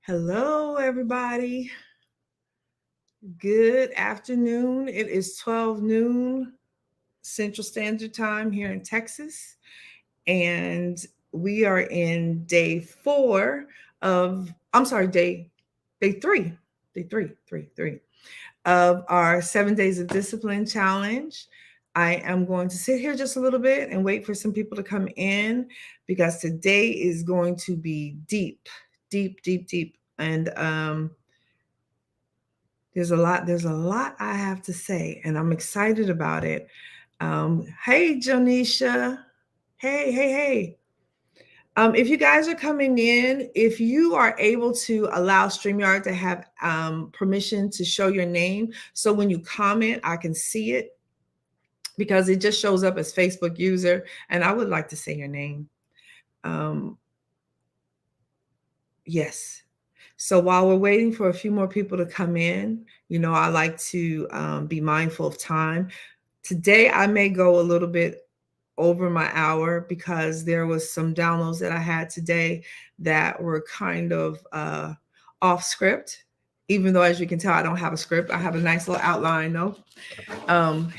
Hello, everybody. Good afternoon. It is 12 noon Central Standard Time here in Texas. And we are in day four of, I'm sorry, day three, day three of our 7 days of discipline challenge. I am going to sit here just a little bit and wait for some people to come in because today is going to be deep, deep, deep, deep. And there's a lot I have to say, and I'm excited about it. Hey, Jonisha. Hey. If you guys are coming in, if you are able to allow StreamYard to have permission to show your name, so when you comment, I can see it because it just shows up as Facebook user, and I would like to say your name. Yes. So while we're waiting for a few more people to come in, I like to be mindful of time. Today, I may go a little bit over my hour because there was some downloads that I had today that were kind of off script. Even though, as you can tell, I don't have a script. I have a nice little outline, though.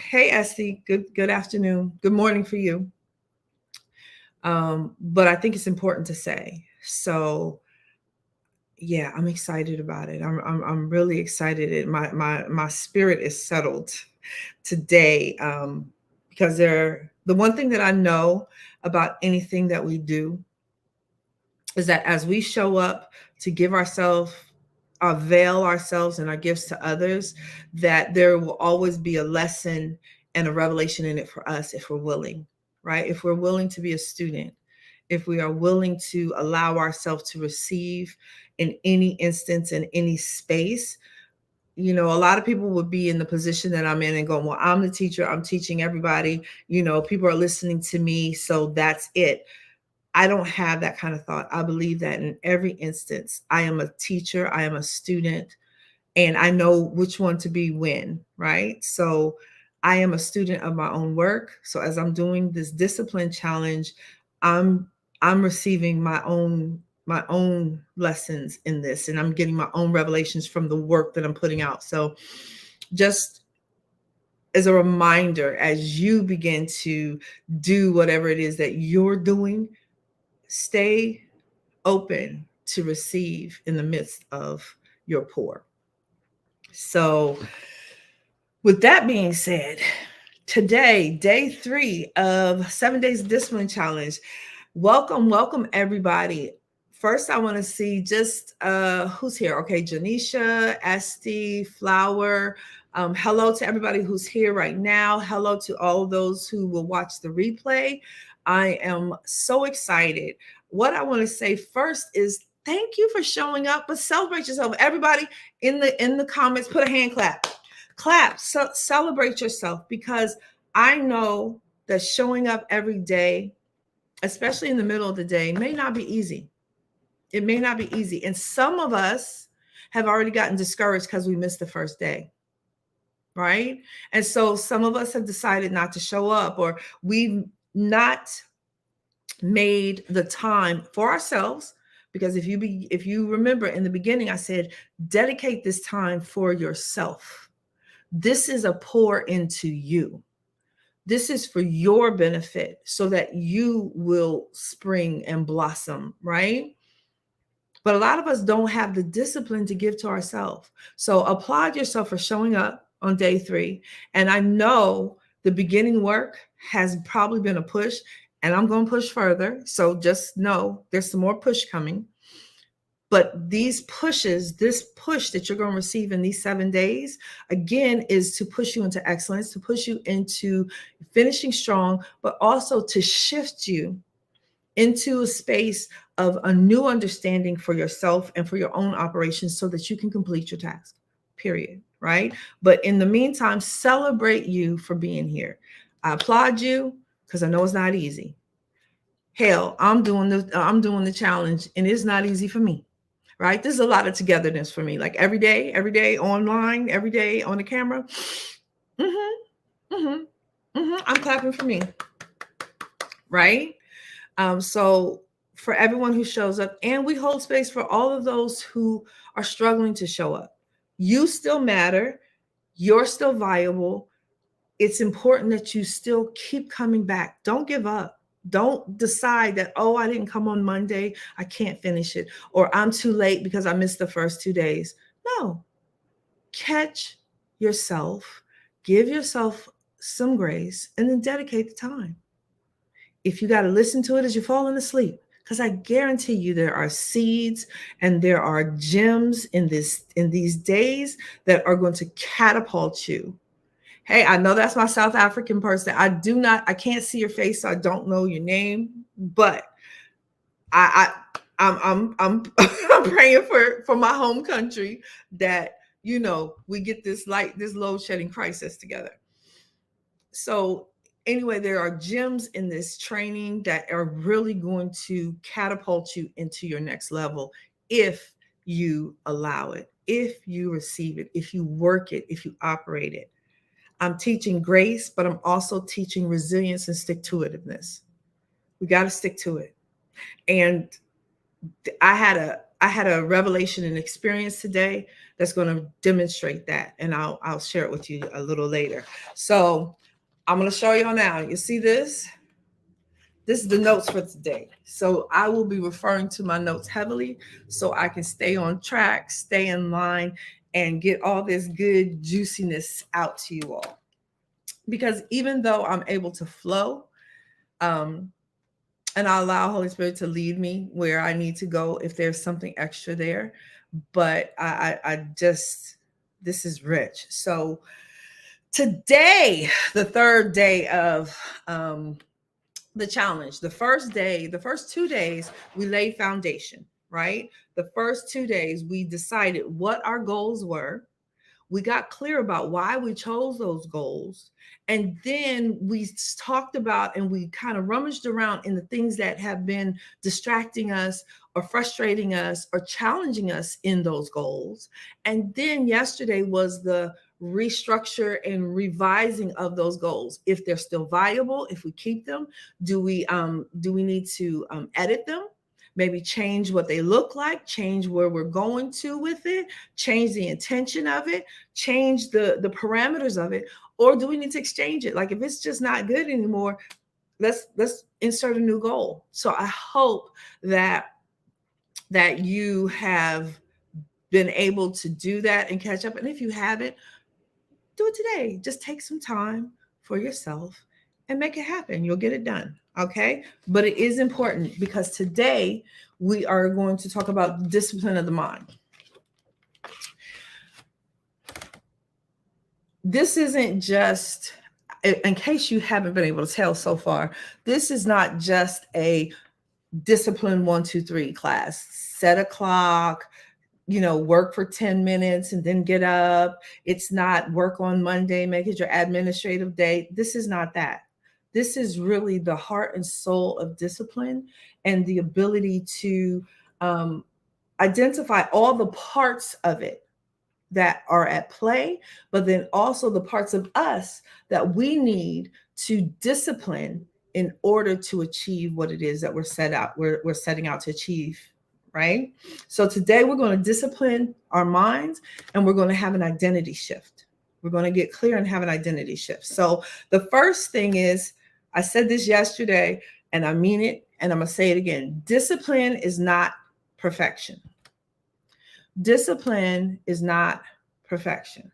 Hey, Esty. Good afternoon. Good morning for you. But I think it's important to say. So, yeah, I'm excited about it. I'm really excited. My spirit is settled today because the one thing that I know about anything that we do is that as we show up to give ourselves, avail ourselves and our gifts to others, that there will always be a lesson and a revelation in it for us if we're willing, right? If we're willing to be a student, if we are willing to allow ourselves to receive in any instance, in any space. A lot of people would be in the position that I'm in and going, well, I'm the teacher, I'm teaching everybody, people are listening to me, so that's it. I don't have that kind of thought. I believe that in every instance, I am a teacher, I am a student, and I know which one to be when, right? So I am a student of my own work. So as I'm doing this discipline challenge, I'm receiving my own lessons in this, and I'm getting my own revelations from the work that I'm putting out. So just as a reminder, as you begin to do whatever it is that you're doing, stay open to receive in the midst of your pour. So, with that being said, today, day 3 of 7 Days of Discipline Challenge. Welcome, everybody. First, I want to see just who's here. Okay, Janisha, Esty, Flower. Hello to everybody who's here right now. Hello to all those who will watch the replay. I am so excited. What I want to say first is thank you for showing up, but celebrate yourself. Everybody in the comments, put a hand clap. Celebrate yourself, because I know that showing up every day, especially in the middle of the day, may not be easy. It may not be easy. And some of us have already gotten discouraged because we missed the first day, right? And so some of us have decided not to show up, or we've not made the time for ourselves. Because if you remember in the beginning, I said, dedicate this time for yourself. This is a pour into you. This is for your benefit so that you will spring and blossom, right? But a lot of us don't have the discipline to give to ourselves. So applaud yourself for showing up on day 3. And I know the beginning work has probably been a push, and I'm going to push further. So just know there's some more push coming. But these pushes, this push that you're going to receive in these 7 days, again, is to push you into excellence, to push you into finishing strong, but also to shift you into a space of a new understanding for yourself and for your own operations so that you can complete your task, period, right? But in the meantime, celebrate you for being here. I applaud you because I know it's not easy. Hell, I'm doing the challenge, and it's not easy for me. Right? There's a lot of togetherness for me. Like every day online, every day on the camera. I'm clapping for me. Right? So for everyone who shows up, and we hold space for all of those who are struggling to show up. You still matter. You're still viable. It's important that you still keep coming back. Don't give up. Don't decide that, oh, I didn't come on Monday, I can't finish it, or I'm too late because I missed the first 2 days. No, catch yourself, give yourself some grace, and then dedicate the time. If you got to listen to it as you're falling asleep, because I guarantee you there are seeds and there are gems in these days that are going to catapult you. Hey, I know that's my South African person. I can't see your face, so I don't know your name, but I'm I'm praying for my home country that we get this load shedding crisis together. So anyway, there are gems in this training that are really going to catapult you into your next level if you allow it, if you receive it, if you work it, if you operate it. I'm teaching grace, but I'm also teaching resilience and stick-to-itiveness. We got to stick to it. And I had a revelation and experience today that's going to demonstrate that, and I'll share it with you a little later. So I'm going to show y'all now. You see this? This is the notes for today. So I will be referring to my notes heavily so I can stay on track, stay in line, and get all this good juiciness out to you all. Because even though I'm able to flow, and I allow Holy Spirit to lead me where I need to go if there's something extra there, but I just, this is rich. So today, the third day of the challenge, the first 2 days, we laid foundation, right? The first 2 days, we decided what our goals were. We got clear about why we chose those goals. And then we talked about and we kind of rummaged around in the things that have been distracting us or frustrating us or challenging us in those goals. And then yesterday was the restructure and revising of those goals. If they're still viable, if we keep them, do we need to edit them? Maybe change what they look like, change where we're going to with it, change the intention of it, change the parameters of it, or do we need to exchange it? Like if it's just not good anymore, let's insert a new goal. So I hope that you have been able to do that and catch up. And if you haven't, do it today. Just take some time for yourself and make it happen. You'll get it done. Okay. But it is important because today we are going to talk about discipline of the mind. This isn't just, in case you haven't been able to tell so far, this is not just a discipline 1, 2, 3 class. Set a clock, work for 10 minutes and then get up. It's not work on Monday, make it your administrative day. This is not that. This is really the heart and soul of discipline and the ability to identify all the parts of it that are at play, but then also the parts of us that we need to discipline in order to achieve what it is that we're setting out to achieve, right? So today we're going to discipline our minds and we're going to have an identity shift. We're going to get clear and have an identity shift. So the first thing is, I said this yesterday and I mean it, and I'm going to say it again. Discipline is not perfection. Discipline is not perfection.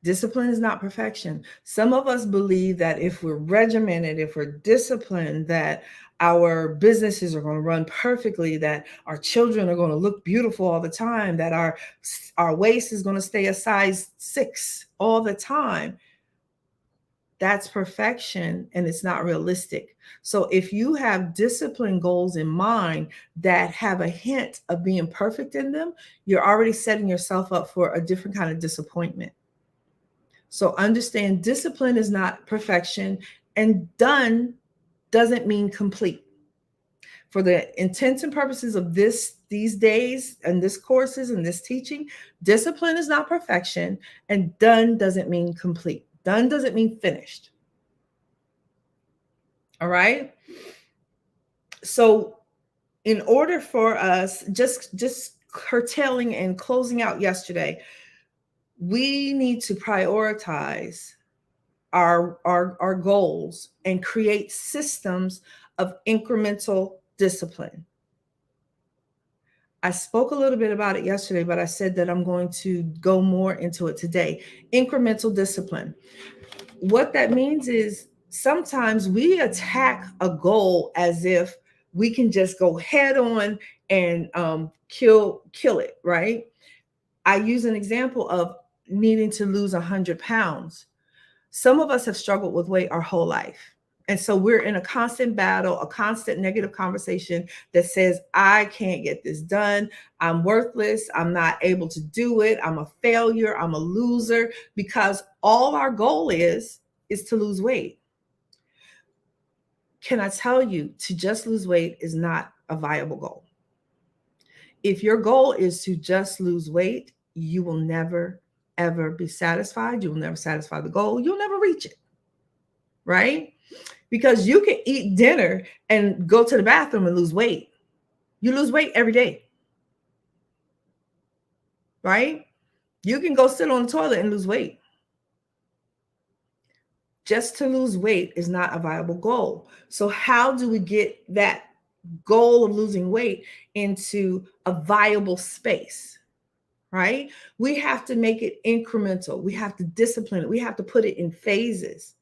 Discipline is not perfection. Some of us believe that if we're regimented, if we're disciplined, that our businesses are going to run perfectly, that our children are going to look beautiful all the time, that our waist is going to stay a size 6 all the time. That's perfection, and it's not realistic. So if you have discipline goals in mind that have a hint of being perfect in them, you're already setting yourself up for a different kind of disappointment. So understand discipline is not perfection, and done doesn't mean complete. For the intents and purposes of these days and this courses and this teaching, discipline is not perfection, and done doesn't mean complete. Done doesn't mean finished. All right. So in order for us, just curtailing and closing out yesterday, we need to prioritize our goals and create systems of incremental discipline. I spoke a little bit about it yesterday, but I said that I'm going to go more into it today. Incremental discipline. What that means is sometimes we attack a goal as if we can just go head on and kill it, right? I use an example of needing to lose 100 pounds. Some of us have struggled with weight our whole life. And so we're in a constant battle, a constant negative conversation that says, I can't get this done. I'm worthless. I'm not able to do it. I'm a failure. I'm a loser, because all our goal is to lose weight. Can I tell you, to just lose weight is not a viable goal. If your goal is to just lose weight, you will never, ever be satisfied. You will never satisfy the goal. You'll never reach it, right? Because you can eat dinner and go to the bathroom and lose weight. You lose weight every day, right? You can go sit on the toilet and lose weight. Just to lose weight is not a viable goal. So how do we get that goal of losing weight into a viable space, right? We have to make it incremental. We have to discipline it. We have to put it in phases.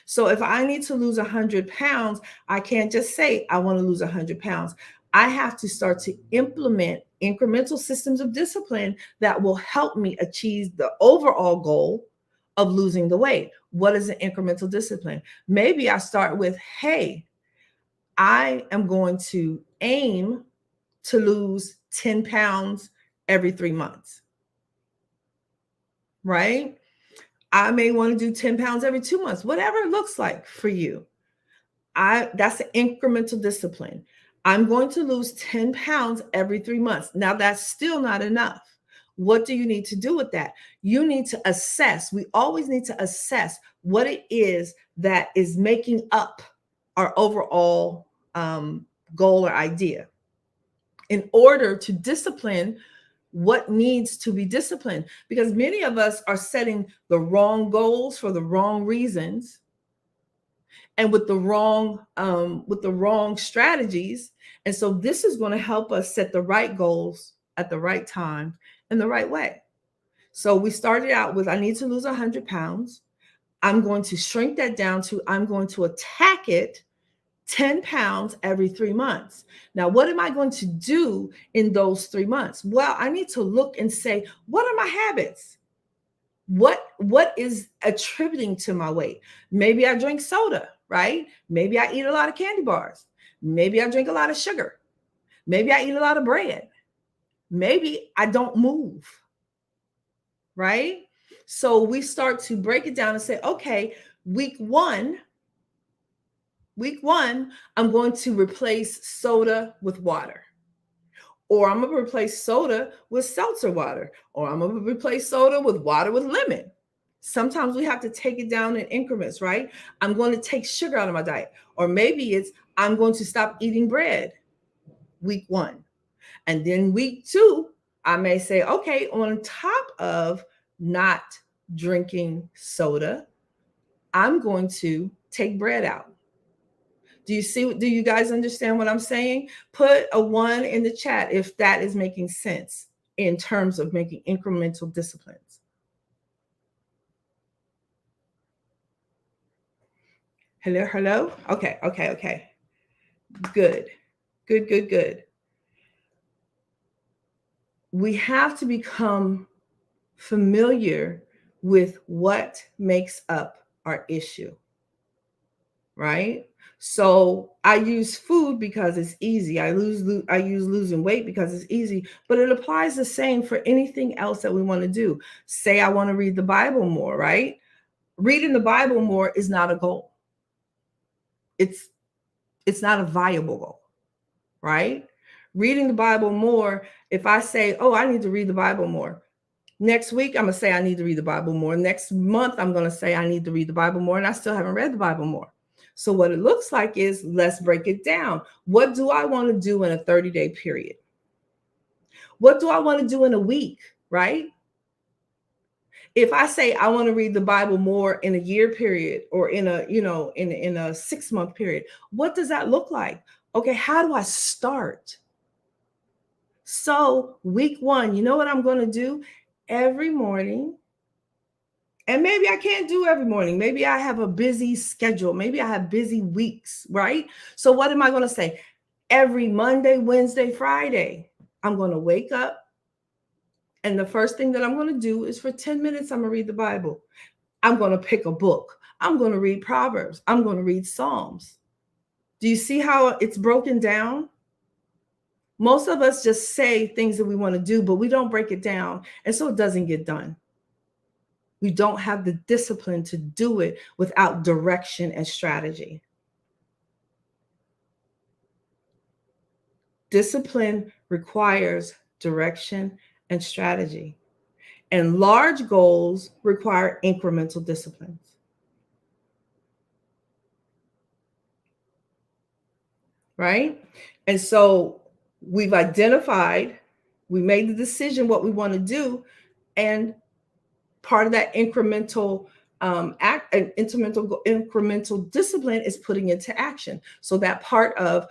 So if I need to lose 100 pounds, I can't just say, I want to lose 100 pounds. I have to start to implement incremental systems of discipline that will help me achieve the overall goal of losing the weight. What is an incremental discipline? Maybe I start with, hey, I am going to aim to lose 10 pounds every 3 months, right? I may want to do 10 pounds every 2 months, whatever it looks like for you. That's an incremental discipline. I'm going to lose 10 pounds every 3 months. Now, that's still not enough. What do you need to do with that? You need to assess. We always need to assess what it is that is making up our overall goal or idea in order to discipline what needs to be disciplined, because many of us are setting the wrong goals for the wrong reasons and with the wrong strategies. And so this is going to help us set the right goals at the right time in the right way. So we started out with, I need to lose 100 pounds. I'm going to shrink that down to, I'm going to attack it 10 pounds every 3 months. Now, what am I going to do in those 3 months? Well, I need to look and say, what are my habits? What is attributing to my weight? Maybe I drink soda, right? Maybe I eat a lot of candy bars. Maybe I drink a lot of sugar. Maybe I eat a lot of bread. Maybe I don't move, right? So we start to break it down and say, okay, week one, I'm going to replace soda with water. Or I'm going to replace soda with seltzer water. Or I'm going to replace soda with water with lemon. Sometimes we have to take it down in increments, right? I'm going to take sugar out of my diet. Or maybe it's, I'm going to stop eating bread week one. And then week two, I may say, okay, on top of not drinking soda, I'm going to take bread out. Do you guys understand what I'm saying? Put a 1 in the chat if that is making sense in terms of making incremental disciplines. Hello. Okay. Good. We have to become familiar with what makes up our issue, right? So I use food because it's easy. I use losing weight because it's easy, but it applies the same for anything else that we want to do. Say I want to read the Bible more, right? Reading the Bible more is not a goal. It's not a viable goal, right? Reading the Bible more, if I say, oh, I need to read the Bible more. Next week, I'm going to say I need to read the Bible more. Next month, I'm going to say I need to read the Bible more, and I still haven't read the Bible more. So what it looks like is, let's break it down. What do I want to do in a 30-day period? What do I want to do in a week, right? If I say I want to read the Bible more in a year period, or in a, in a 6-month period, what does that look like? Okay, how do I start? So week 1, you know what I'm going to do? Every morning, and maybe I can't do every morning. Maybe I have a busy schedule. Maybe I have busy weeks, right? So what am I going to say? Every Monday, Wednesday, Friday, I'm going to wake up, and the first thing that I'm going to do is, for 10 minutes, I'm going to read the Bible. I'm going to pick a book. I'm going to read Proverbs. I'm going to read Psalms. Do you see how it's broken down? Most of us just say things that we want to do, but we don't break it down. And so it doesn't get done. We don't have the discipline to do it without direction and strategy. Discipline requires direction and strategy. And large goals require incremental disciplines. Right? And so we've identified, we made the decision what we want to do, and part of that incremental incremental discipline is putting into action. So that part of,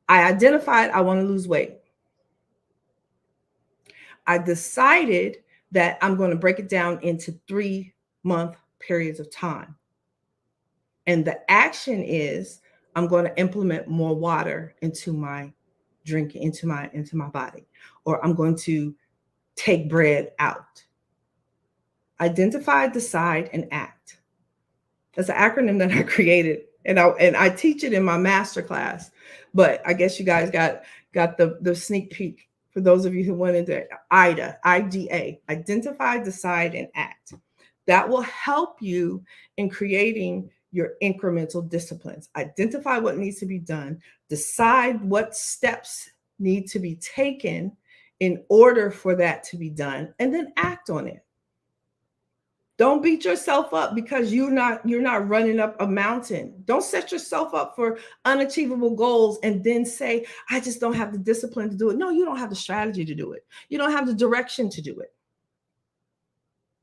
I identified I want to lose weight. I decided that I'm going to break it down into 3-month periods of time. And the action is, I'm going to implement more water into my drinking, into my body, or I'm going to take bread out. Identify, decide, and act. That's an acronym that I created, and I teach it in my master class. But I guess you guys got the sneak peek for those of you who went into IDA, IDA, identify, decide, and act. That will help you in creating your incremental disciplines. Identify what needs to be done, decide what steps need to be taken in order for that to be done, and then act on it. Don't beat yourself up because you're not running up a mountain. Don't set yourself up for unachievable goals and then say, I just don't have the discipline to do it. No, you don't have the strategy to do it. You don't have the direction to do it.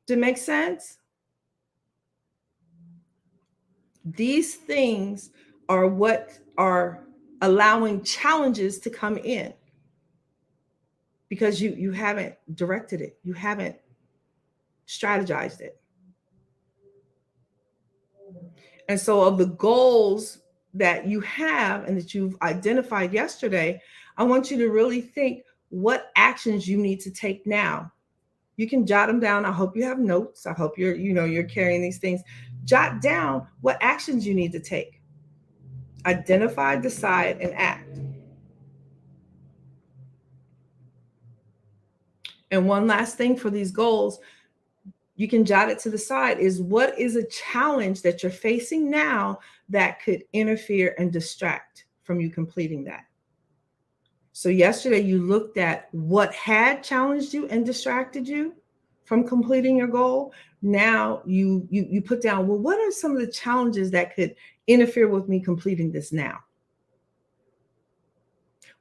Does it make sense? These things are what are allowing challenges to come in, because you haven't directed it. You haven't strategized it. And so of the goals that you have and that you've identified yesterday, I want you to really think what actions you need to take now. You can jot them down. I hope you have notes. I hope you're carrying these things. Jot down what actions you need to take. Identify, decide, and act. And one last thing for these goals, you can jot it to the side, is what is a challenge that you're facing now that could interfere and distract from you completing that. So yesterday you looked at what had challenged you and distracted you from completing your goal. Now you put down, well, what are some of the challenges that could interfere with me completing this now?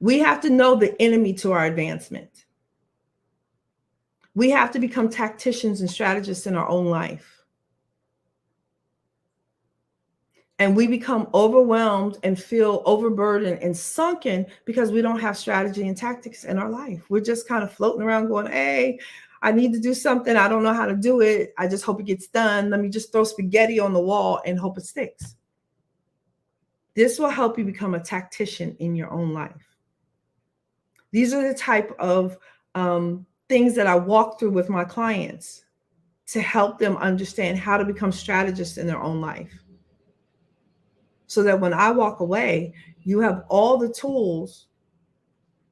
We have to know the enemy to our advancement. We have to become tacticians and strategists in our own life. And we become overwhelmed and feel overburdened and sunken because we don't have strategy and tactics in our life. We're just kind of floating around going, hey, I need to do something. I don't know how to do it. I just hope it gets done. Let me just throw spaghetti on the wall and hope it sticks. This will help you become a tactician in your own life. These are the type of things that I walk through with my clients to help them understand how to become strategists in their own life. So that when I walk away, you have all the tools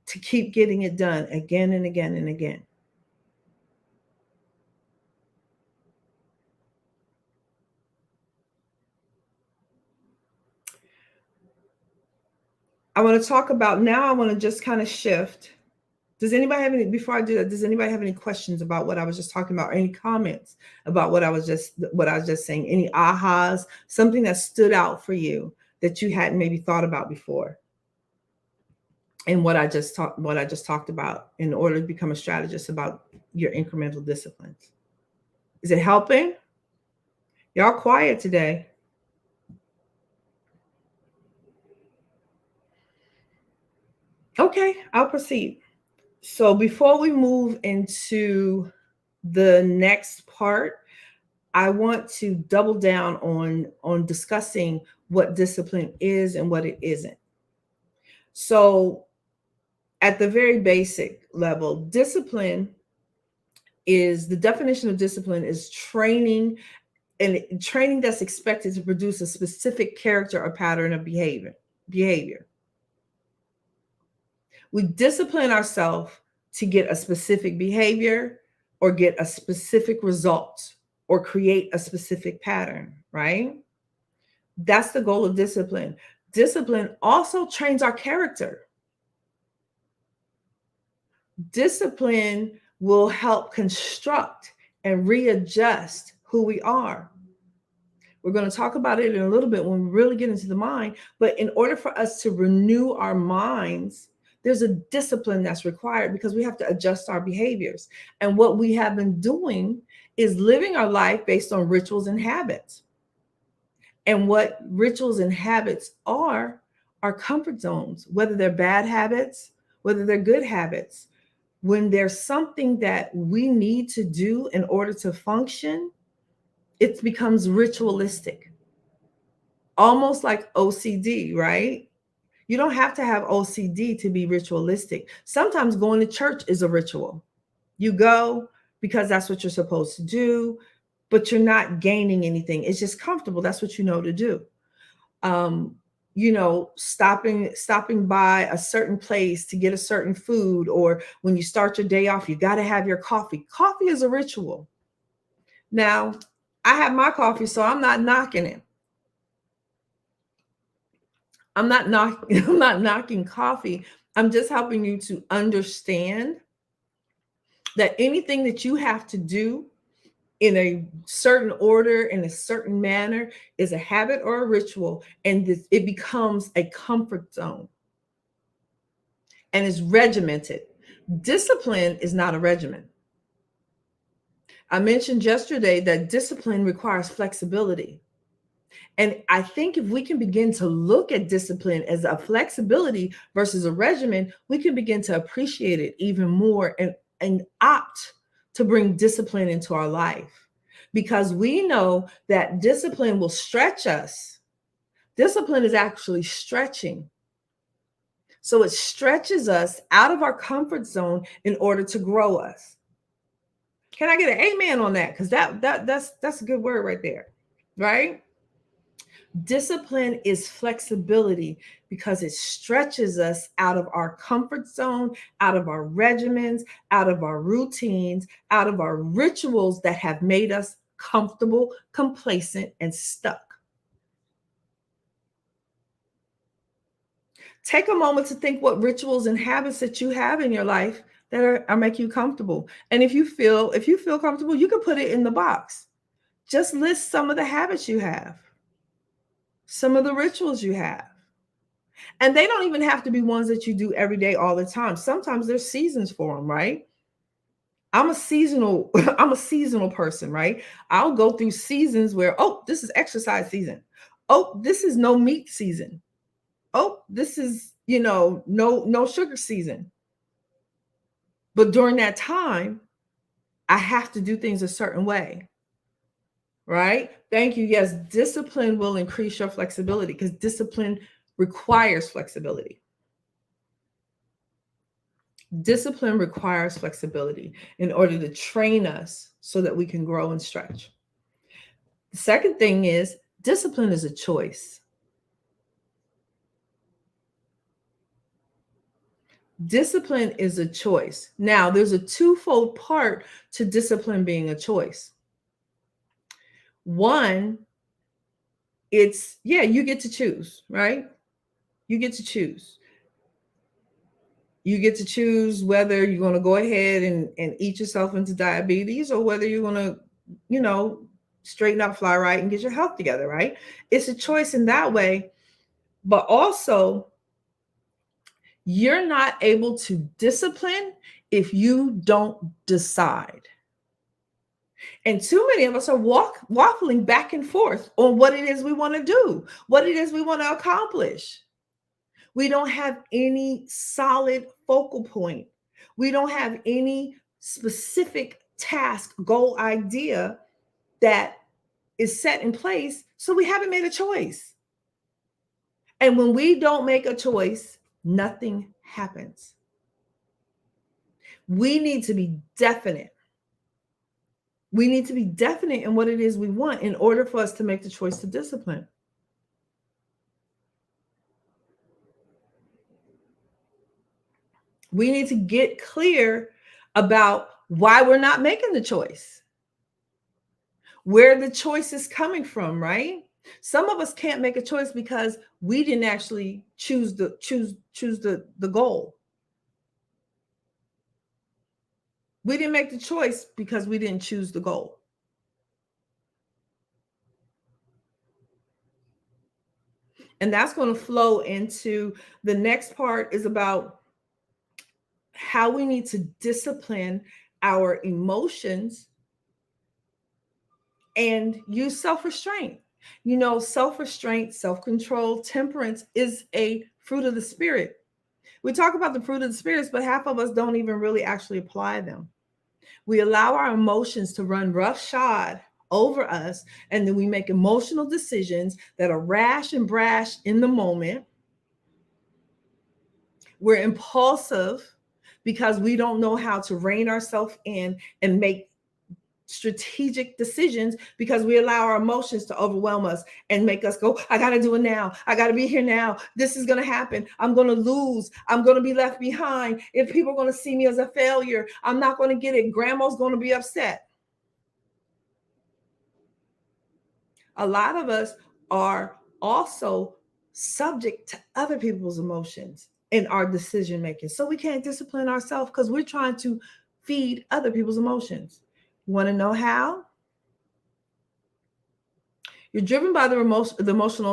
to keep getting it done again and again and again. I want to talk about now, I want to just kind of shift. Does anybody have any, before I do that, does anybody have any questions about what I was just talking about, or any comments about what I was just saying? Any ahas, something that stood out for you that you hadn't maybe thought about before. And what I just talked about in order to become a strategist about your incremental disciplines. Is it helping? Y'all quiet today. Okay, I'll proceed. So before we move into the next part, I want to double down on discussing what discipline is and what it isn't. So at the very basic level, discipline is the definition of discipline is training, and training that's expected to produce a specific character or pattern of behavior. We discipline ourselves to get a specific behavior or get a specific result or create a specific pattern, right? That's the goal of discipline. Discipline also trains our character. Discipline will help construct and readjust who we are. We're going to talk about it in a little bit when we really get into the mind. But in order for us to renew our minds, there's a discipline that's required because we have to adjust our behaviors. And what we have been doing is living our life based on rituals and habits. And what rituals and habits are comfort zones, whether they're bad habits, whether they're good habits. When there's something that we need to do in order to function, it becomes ritualistic, almost like OCD, right? You don't have to have OCD to be ritualistic. Sometimes going to church is a ritual. You go because that's what you're supposed to do, but you're not gaining anything. It's just comfortable. That's what you know to do. Stopping by a certain place to get a certain food, or when you start your day off, you got to have your coffee. Coffee is a ritual. Now, I have my coffee, so I'm not knocking it. I'm not knocking coffee. I'm just helping you to understand that anything that you have to do in a certain order, in a certain manner, is a habit or a ritual, and it becomes a comfort zone and is regimented. Discipline is not a regimen. I mentioned yesterday that discipline requires flexibility. And I think if we can begin to look at discipline as a flexibility versus a regimen, we can begin to appreciate it even more and opt to bring discipline into our life, because we know that discipline will stretch us. Discipline is actually stretching. So it stretches us out of our comfort zone in order to grow us. Can I get an amen on that? Because that's a good word right there, right? Discipline is flexibility because it stretches us out of our comfort zone, out of our regimens, out of our routines, out of our rituals that have made us comfortable, complacent, and stuck. Take a moment to think what rituals and habits that you have in your life that are make you comfortable. And if you feel comfortable, you can put it in the box. Just list some of the habits you have, some of the rituals you have. And they don't even have to be ones that you do every day all the time. Sometimes there's seasons for them, right? I'm a seasonal person, right? I'll go through seasons where, oh, this is exercise season. Oh, this is no meat season. Oh, this is, no sugar season. But during that time, I have to do things a certain way. Right? Thank you. Yes, discipline will increase your flexibility because discipline requires flexibility. Discipline requires flexibility in order to train us so that we can grow and stretch. The second thing is discipline is a choice. Discipline is a choice. Now, there's a twofold part to discipline being a choice. One, it's, you get to choose, right? You get to choose. You get to choose whether you're going to go ahead and eat yourself into diabetes or whether you're going to, straighten up, fly right, and get your health together, right? It's a choice in that way. But also, you're not able to discipline if you don't decide. And too many of us are waffling back and forth on what it is we want to do, what it is we want to accomplish. We don't have any solid focal point. We don't have any specific task, goal, idea that is set in place. So we haven't made a choice. And when we don't make a choice, nothing happens. We need to be definite. We need to be definite in what it is we want in order for us to make the choice to discipline. We need to get clear about why we're not making the choice, where the choice is coming from, right? Some of us can't make a choice because we didn't actually choose the goal. We didn't make the choice because we didn't choose the goal. And that's going to flow into the next part is about how we need to discipline our emotions and use self-restraint. You know, self-restraint, self-control, temperance is a fruit of the spirit. We talk about the fruit of the spirits, but half of us don't even really actually apply them. We allow our emotions to run roughshod over us, and then we make emotional decisions that are rash and brash in the moment. We're impulsive because we don't know how to rein ourselves in and make strategic decisions because we allow our emotions to overwhelm us and make us go, I got to do it now. I got to be here now. This is going to happen. I'm going to lose. I'm going to be left behind. If people are going to see me as a failure, I'm not going to get it. Grandma's going to be upset. A lot of us are also subject to other people's emotions in our decision making. So we can't discipline ourselves because we're trying to feed other people's emotions. You want to know how? You're driven by the emotional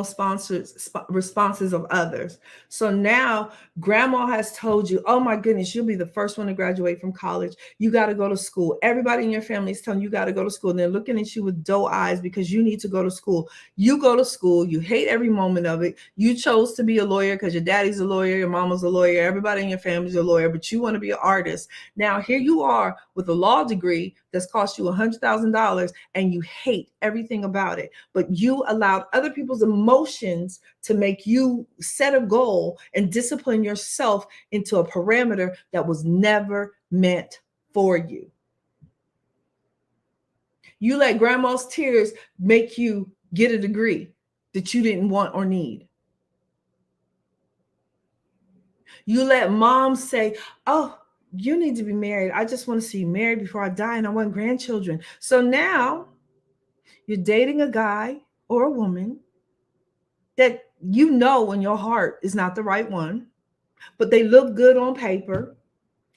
responses of others. So now grandma has told you, oh my goodness, you'll be the first one to graduate from college. You got to go to school. Everybody in your family is telling you got to go to school. And they're looking at you with doe eyes because you need to go to school. You go to school. You hate every moment of it. You chose to be a lawyer because your daddy's a lawyer, your mama's a lawyer, everybody in your family's a lawyer, but you want to be an artist. Now here you are with a law degree that's cost you $100,000 and you hate everything about it. But you allowed other people's emotions to make you set a goal and discipline yourself into a parameter that was never meant for you. You let grandma's tears make you get a degree that you didn't want or need. You let mom say, oh, you need to be married. I just want to see you married before I die and I want grandchildren. So now you're dating a guy or a woman that you know in your heart is not the right one, but they look good on paper.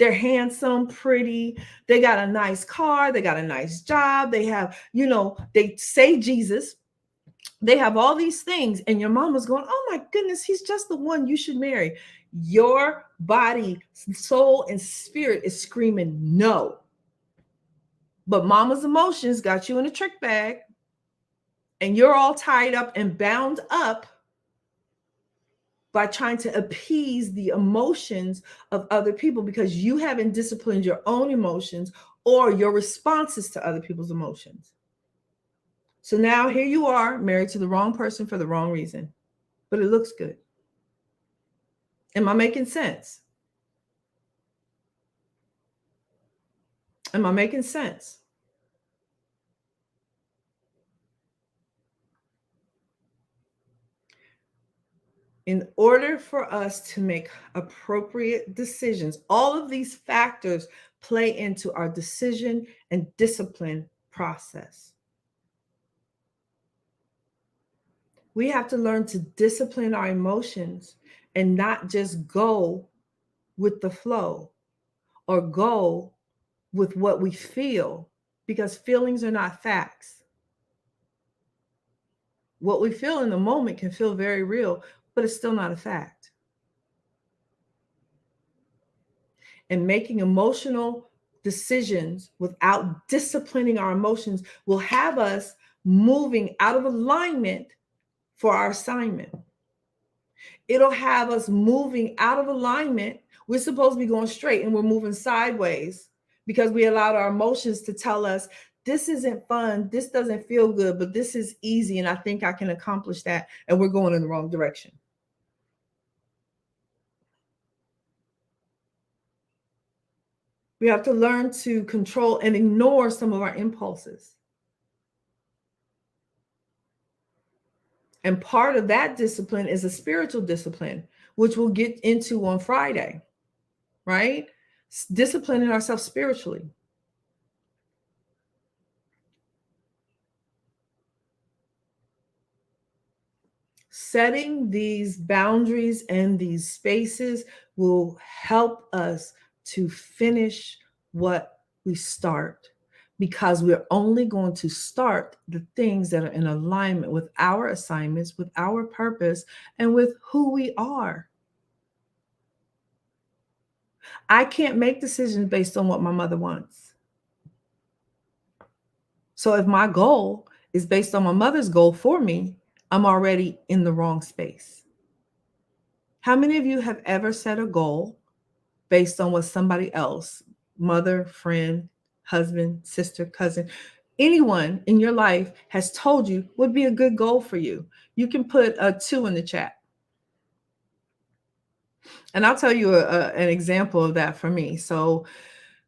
They're handsome, pretty. They got a nice car. They got a nice job. They have, they say Jesus. They have all these things. And your mama's going, oh my goodness, he's just the one you should marry. Your body, soul, and spirit is screaming no. But mama's emotions got you in a trick bag. And you're all tied up and bound up by trying to appease the emotions of other people because you haven't disciplined your own emotions or your responses to other people's emotions. So now here you are married to the wrong person for the wrong reason, but it looks good. Am I making sense? Am I making sense? In order for us to make appropriate decisions, all of these factors play into our decision and discipline process. We have to learn to discipline our emotions and not just go with the flow or go with what we feel, because feelings are not facts. What we feel in the moment can feel very real, but it's still not a fact. And making emotional decisions without disciplining our emotions will have us moving out of alignment for our assignment. It'll have us moving out of alignment. We're supposed to be going straight and we're moving sideways because we allowed our emotions to tell us this isn't fun, this doesn't feel good, but this is easy and I think I can accomplish that, and we're going in the wrong direction. We have to learn to control and ignore some of our impulses. And part of that discipline is a spiritual discipline, which we'll get into on Friday, right? Disciplining ourselves spiritually. Setting these boundaries and these spaces will help us to finish what we start, because we're only going to start the things that are in alignment with our assignments, with our purpose, and with who we are. I can't make decisions based on what my mother wants. So if my goal is based on my mother's goal for me, I'm already in the wrong space. How many of you have ever set a goal based on what somebody else, mother, friend, husband, sister, cousin, anyone in your life has told you would be a good goal for you? You can put a 2 in the chat. And I'll tell you an example of that for me. So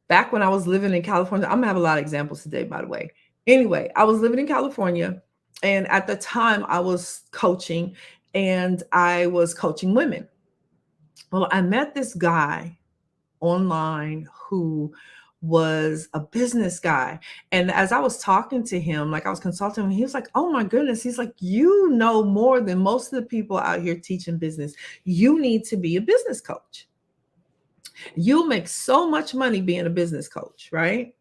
back when I was living in California, I'm gonna have a lot of examples today, by the way. Anyway, I was living in California, and at the time I was coaching, and I was coaching women. Well, I met this guy online who was a business guy. And as I was talking to him, like I was consulting him, he was like, oh my goodness. He's like, you know more than most of the people out here teaching business. You need to be a business coach. You'll make so much money being a business coach, right?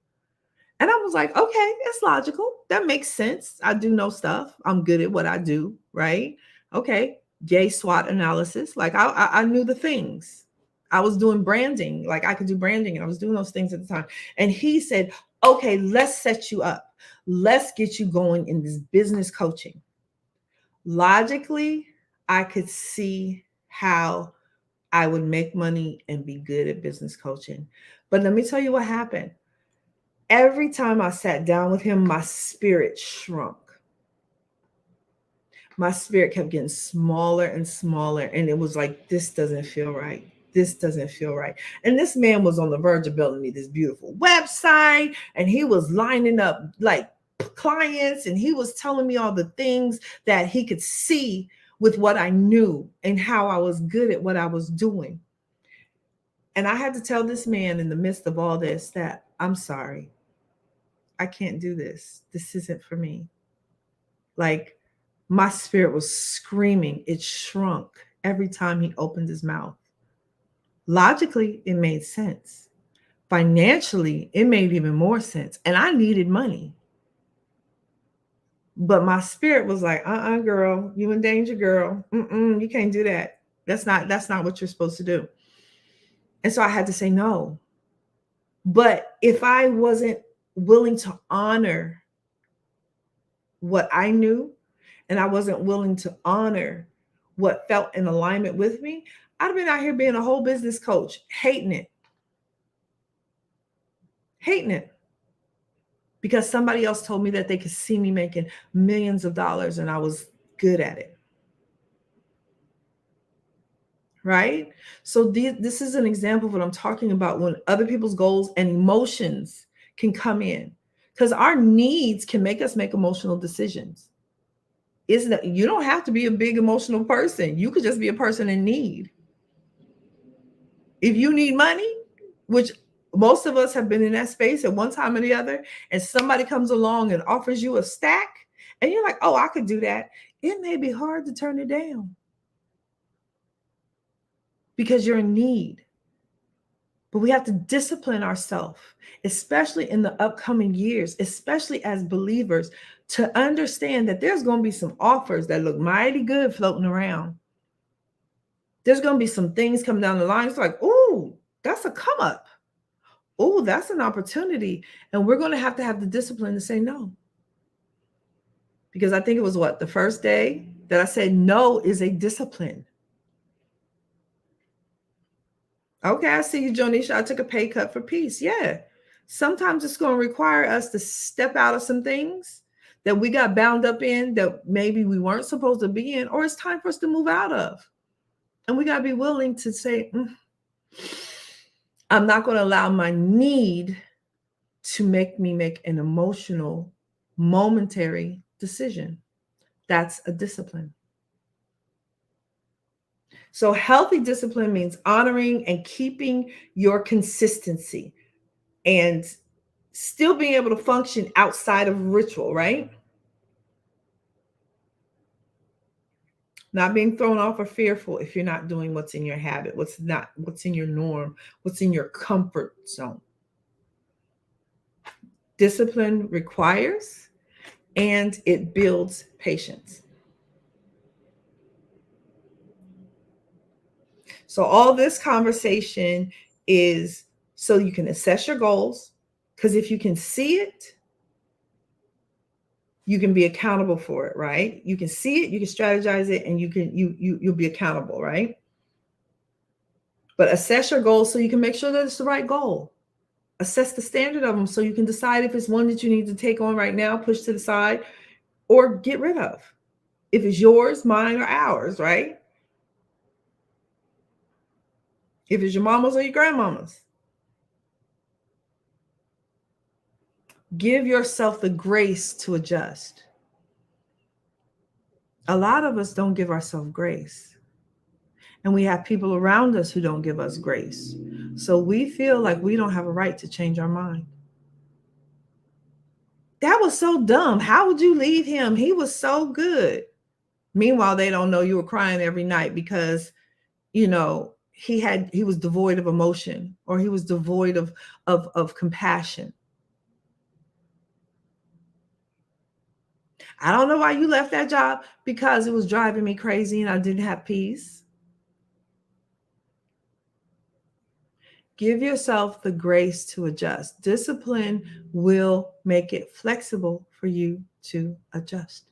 And I was like, okay, it's logical. That makes sense. I do know stuff. I'm good at what I do, right? Okay. Yay, SWOT analysis. Like I knew the things. I was doing branding. Like I could do branding, and I was doing those things at the time. And he said, okay, let's set you up. Let's get you going in this business coaching. Logically, I could see how I would make money and be good at business coaching. But let me tell you what happened. Every time I sat down with him, my spirit shrunk. My spirit kept getting smaller and smaller. And it was like, this doesn't feel right. This doesn't feel right. And this man was on the verge of building me this beautiful website. And he was lining up like clients. And he was telling me all the things that he could see with what I knew and how I was good at what I was doing. And I had to tell this man in the midst of all this that I'm sorry. I can't do this. This isn't for me. Like my spirit was screaming. It shrunk every time he opened his mouth. Logically, it made sense. Financially, it made even more sense. And I needed money. But my spirit was like, girl, you in danger, girl. You can't do that. That's not what you're supposed to do. And so I had to say no. But if I wasn't willing to honor what I knew, and I wasn't willing to honor what felt in alignment with me, I'd have been out here being a whole business coach, hating it. Because somebody else told me that they could see me making millions of dollars and I was good at it. Right? So this is an example of what I'm talking about, when other people's goals and emotions can come in, because our needs can make us make emotional decisions. You don't have to be a big emotional person. You could just be a person in need. If you need money, which most of us have been in that space at one time or the other, and somebody comes along and offers you a stack, and you're like, oh, I could do that. It may be hard to turn it down because you're in need. But we have to discipline ourselves, especially in the upcoming years, especially as believers, to understand that there's going to be some offers that look mighty good floating around. There's going to be some things come down the line. It's like, oh, that's a come up. Oh, that's an opportunity. And we're going to have the discipline to say no. Because I think it was what, the first day that I said no is a discipline. Okay, I see you, Jonisha. I took a pay cut for peace. Yeah. Sometimes it's going to require us to step out of some things that we got bound up in that maybe we weren't supposed to be in, or it's time for us to move out of. And we got to be willing to say, I'm not going to allow my need to make me make an emotional, momentary decision. That's a discipline. So healthy discipline means honoring and keeping your consistency and still being able to function outside of ritual, right? Not being thrown off or fearful if you're not doing what's in your habit, what's in your norm, what's in your comfort zone. Discipline requires and it builds patience. So all this conversation is so you can assess your goals, because if you can see it, you can be accountable for it, right? You can see it, you can strategize it, and you'll be accountable, right? But assess your goals so you can make sure that it's the right goal. Assess the standard of them so you can decide if it's one that you need to take on right now, push to the side, or get rid of. If it's yours, mine, or ours, right? If it's your mama's or your grandmama's. Give yourself the grace to adjust. A lot of us don't give ourselves grace. And we have people around us who don't give us grace. So we feel like we don't have a right to change our mind. That was so dumb. How would you leave him? He was so good. Meanwhile, they don't know you were crying every night because, you know, he was devoid of emotion, or he was devoid of compassion. I don't know why you left that job, because it was driving me crazy and I didn't have peace. Give yourself the grace to adjust. Discipline will make it flexible for you to adjust.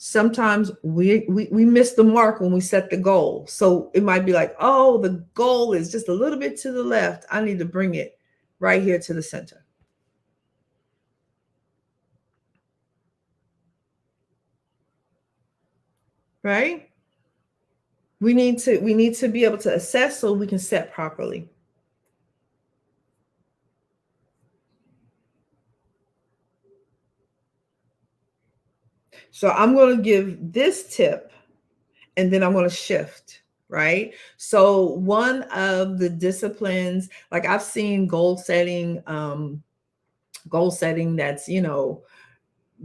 Sometimes we miss the mark when we set the goal. So it might be like, oh, the goal is just a little bit to the left. I need to bring it right here to the center. Right? We need to be able to assess so we can set properly. So I'm going to give this tip and then I'm going to shift, right? So one of the disciplines, like I've seen goal setting that's,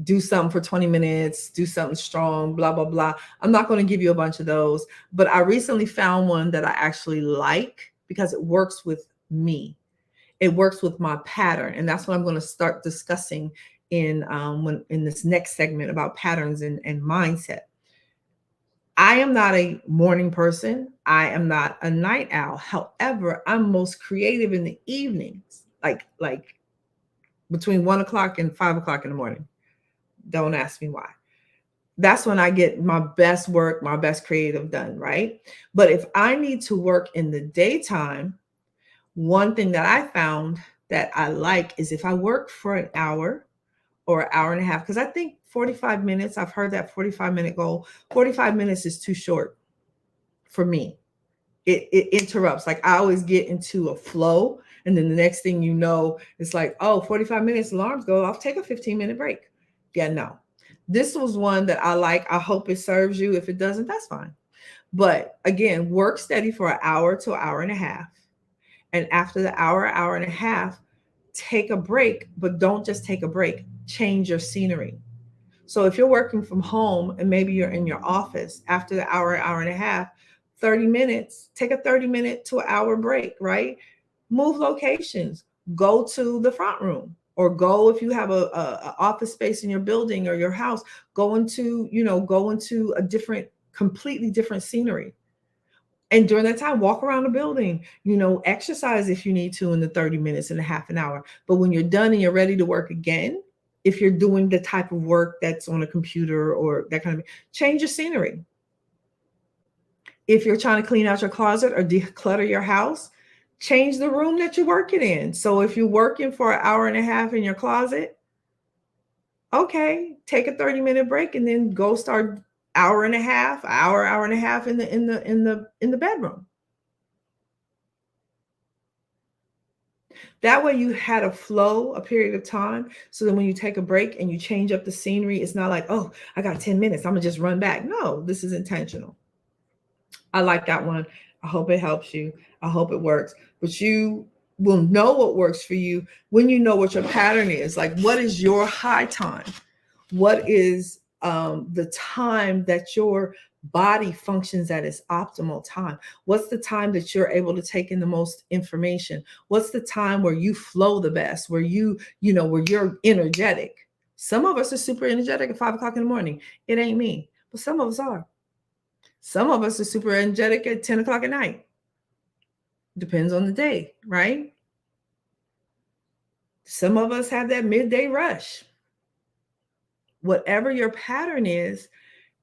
do something for 20 minutes, do something strong, blah, blah, blah. I'm not going to give you a bunch of those, but I recently found one that I actually like because it works with me. It works with my pattern. And that's what I'm going to start discussing in this next segment about patterns and mindset. I am not a morning person. I am not a night owl. However, I'm most creative in the evenings, like between 1 o'clock and 5 o'clock in the morning. Don't ask me why. That's when I get my best work, my best creative done, right? But if I need to work in the daytime, one thing that I found that I like is if I work for an hour or an hour and a half, because I think 45 minutes, I've heard that 45-minute goal, 45 minutes is too short for me. It interrupts. Like I always get into a flow. And then the next thing you know, it's like, oh, 45 minutes, alarms go off, take a 15-minute break. Yeah, no. This was one that I like. I hope it serves you. If it doesn't, that's fine. But again, work steady for an hour to an hour and a half. And after the hour and a half, take a break, but don't just take a break. Change your scenery. So if you're working from home and maybe you're in your office, after the hour and a half, 30 minutes, take a 30-minute to an hour break, right? Move locations, go to the front room, or go, if you have a office space in your building or your house, go into a completely different scenery. And during that time, walk around the building, exercise if you need to in the 30 minutes and a half an hour. But when you're done and you're ready to work again, if you're doing the type of work that's on a computer or that kind of, change your scenery. If you're trying to clean out your closet or declutter your house, change the room that you're working in. So if you're working for an hour and a half in your closet, okay, take a 30-minute break and then go start hour and a half, hour and a half in the bedroom. That way you had a flow, a period of time. So then when you take a break and you change up the scenery, it's not like, oh, I got 10 minutes. I'm gonna just run back. No, this is intentional. I like that one. I hope it helps you. I hope it works. But you will know what works for you when you know what your pattern is. Like, what is your high time? What is the time that your body functions at its optimal time? What's the time that you're able to take in the most information? What's the time where you flow the best, where where you're energetic? Some of us are super energetic at 5 o'clock in the morning. It ain't me, but some of us are. Some of us are super energetic at 10 o'clock at night. Depends on the day, right? Some of us have that midday rush. Whatever your pattern is,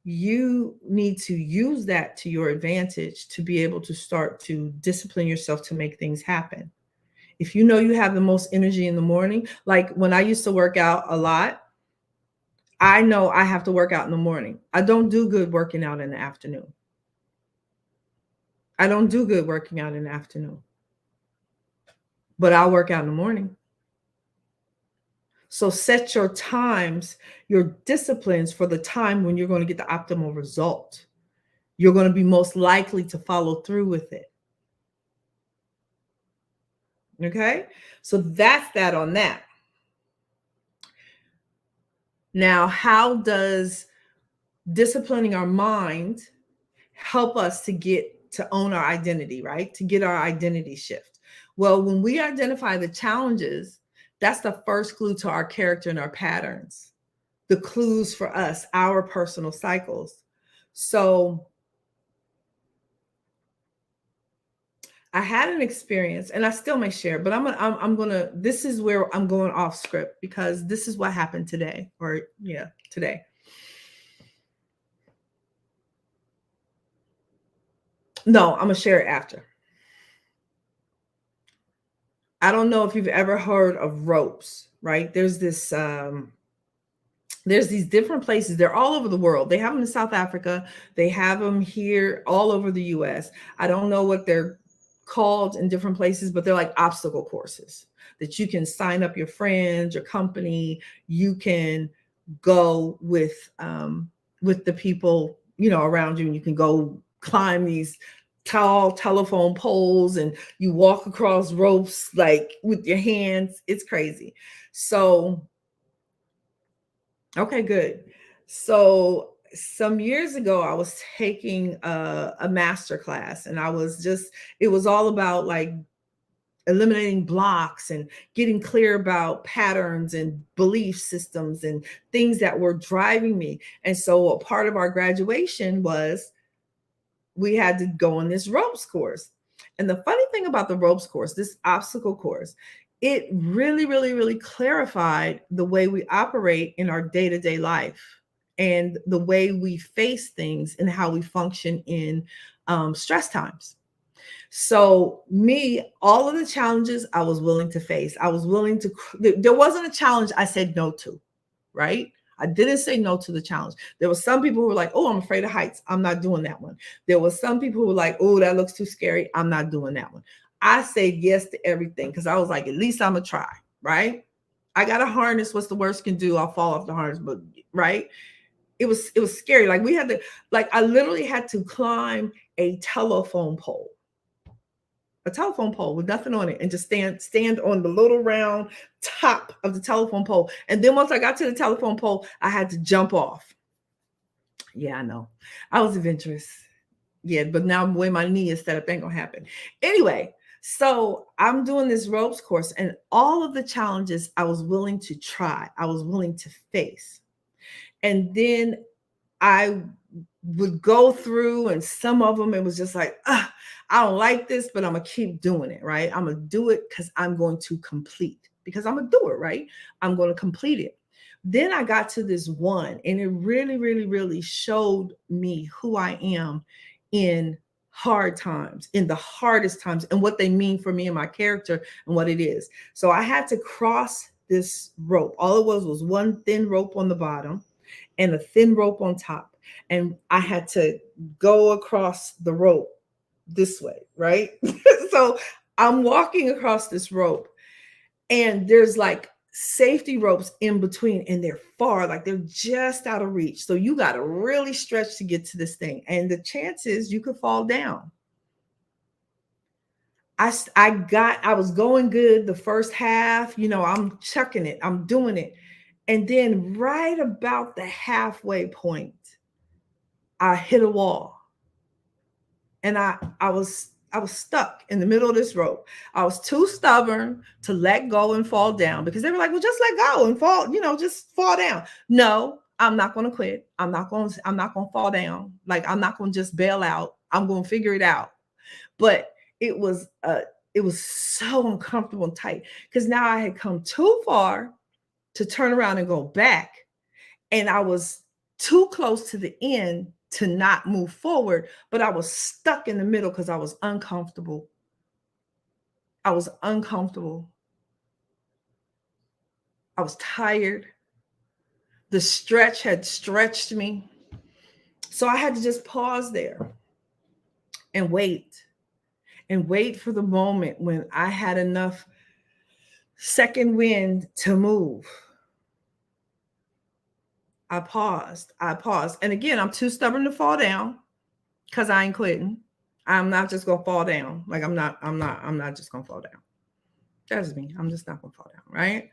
you need to use that to your advantage to be able to start to discipline yourself to make things happen. If you know you have the most energy in the morning, like when I used to work out a lot, I know I have to work out in the morning. I don't do good working out in the afternoon. I don't do good working out in the afternoon, but I'll work out in the morning. So set your times, your disciplines for the time when you're going to get the optimal result. You're going to be most likely to follow through with it. Okay? So that's that on that. Now, how does disciplining our mind help us to own our identity, right? To get our identity shift? Well, when we identify the challenges, that's the first clue to our character and our patterns, the clues for us, our personal cycles. So I had an experience, and I still may share, but I'm gonna. This is where I'm going off script because this is what happened today, today. No, I'm gonna share it after. I don't know if you've ever heard of ropes, right? There's these different places. They're all over the world. They have them in South Africa. They have them here all over the US. I don't know what they're called in different places, but they're like obstacle courses that you can sign up your friends, your company. You can go with the people, around you, and you can go climb these tall telephone poles and you walk across ropes like with your hands. It's crazy. So okay, good. So some years ago, I was taking a master class, and it was all about like eliminating blocks and getting clear about patterns and belief systems and things that were driving me. And so a part of our graduation was we had to go on this ropes course. And the funny thing about the ropes course, this obstacle course, it really, really, really clarified the way we operate in our day-to-day life and the way we face things and how we function in stress times. So all of the challenges I was willing to face. I was willing to, there wasn't a challenge I said no to, right? I didn't say no to the challenge. There were some people who were like, oh, I'm afraid of heights. I'm not doing that one. There were some people who were like, oh, that looks too scary. I'm not doing that one. I said yes to everything because I was like, at least I'm going to try, right? I got a harness. What's the worst can do? I'll fall off the harness, but right? It was scary. Like I literally had to climb a telephone pole with nothing on it and just stand on the little round top of the telephone pole. And then once I got to the telephone pole, I had to jump off. Yeah, I know. I was adventurous. Yeah, but now the way my knee is set up ain't gonna happen. Anyway, so I'm doing this ropes course, and all of the challenges I was willing to try, I was willing to face. And then I would go through, and some of them it was just like, I don't like this, but I'm gonna keep doing it, right? I'm gonna do it because I'm going to complete, because I'm gonna do it, right? I'm going to complete it. Then I got to this one, and it really, really, really showed me who I am in hard times, in the hardest times, and what they mean for me and my character and what it is. So I had to cross this rope. All it was one thin rope on the bottom and a thin rope on top. And I had to go across the rope this way, right? So I'm walking across this rope, and there's like safety ropes in between, and they're far, like they're just out of reach. So you got to really stretch to get to this thing. And the chances you could fall down. I was going good the first half, I'm chucking it, I'm doing it. And then right about the halfway point, I hit a wall. And I was stuck in the middle of this rope. I was too stubborn to let go and fall down, because they were like, well, just let go and fall, just fall down. No, I'm not going to quit. I'm not going to fall down. Like, I'm not going to just bail out. I'm going to figure it out. But it was so uncomfortable and tight, because now I had come too far to turn around and go back. And I was too close to the end to not move forward, but I was stuck in the middle because I was uncomfortable. I was uncomfortable. I was tired. The stretch had stretched me. So I had to just pause there and wait for the moment when I had enough second wind to move. I paused. And again, I'm too stubborn to fall down, because I ain't quitting. I'm not just gonna fall down. Like, I'm not just gonna fall down. That's me. I'm just not gonna fall down, right?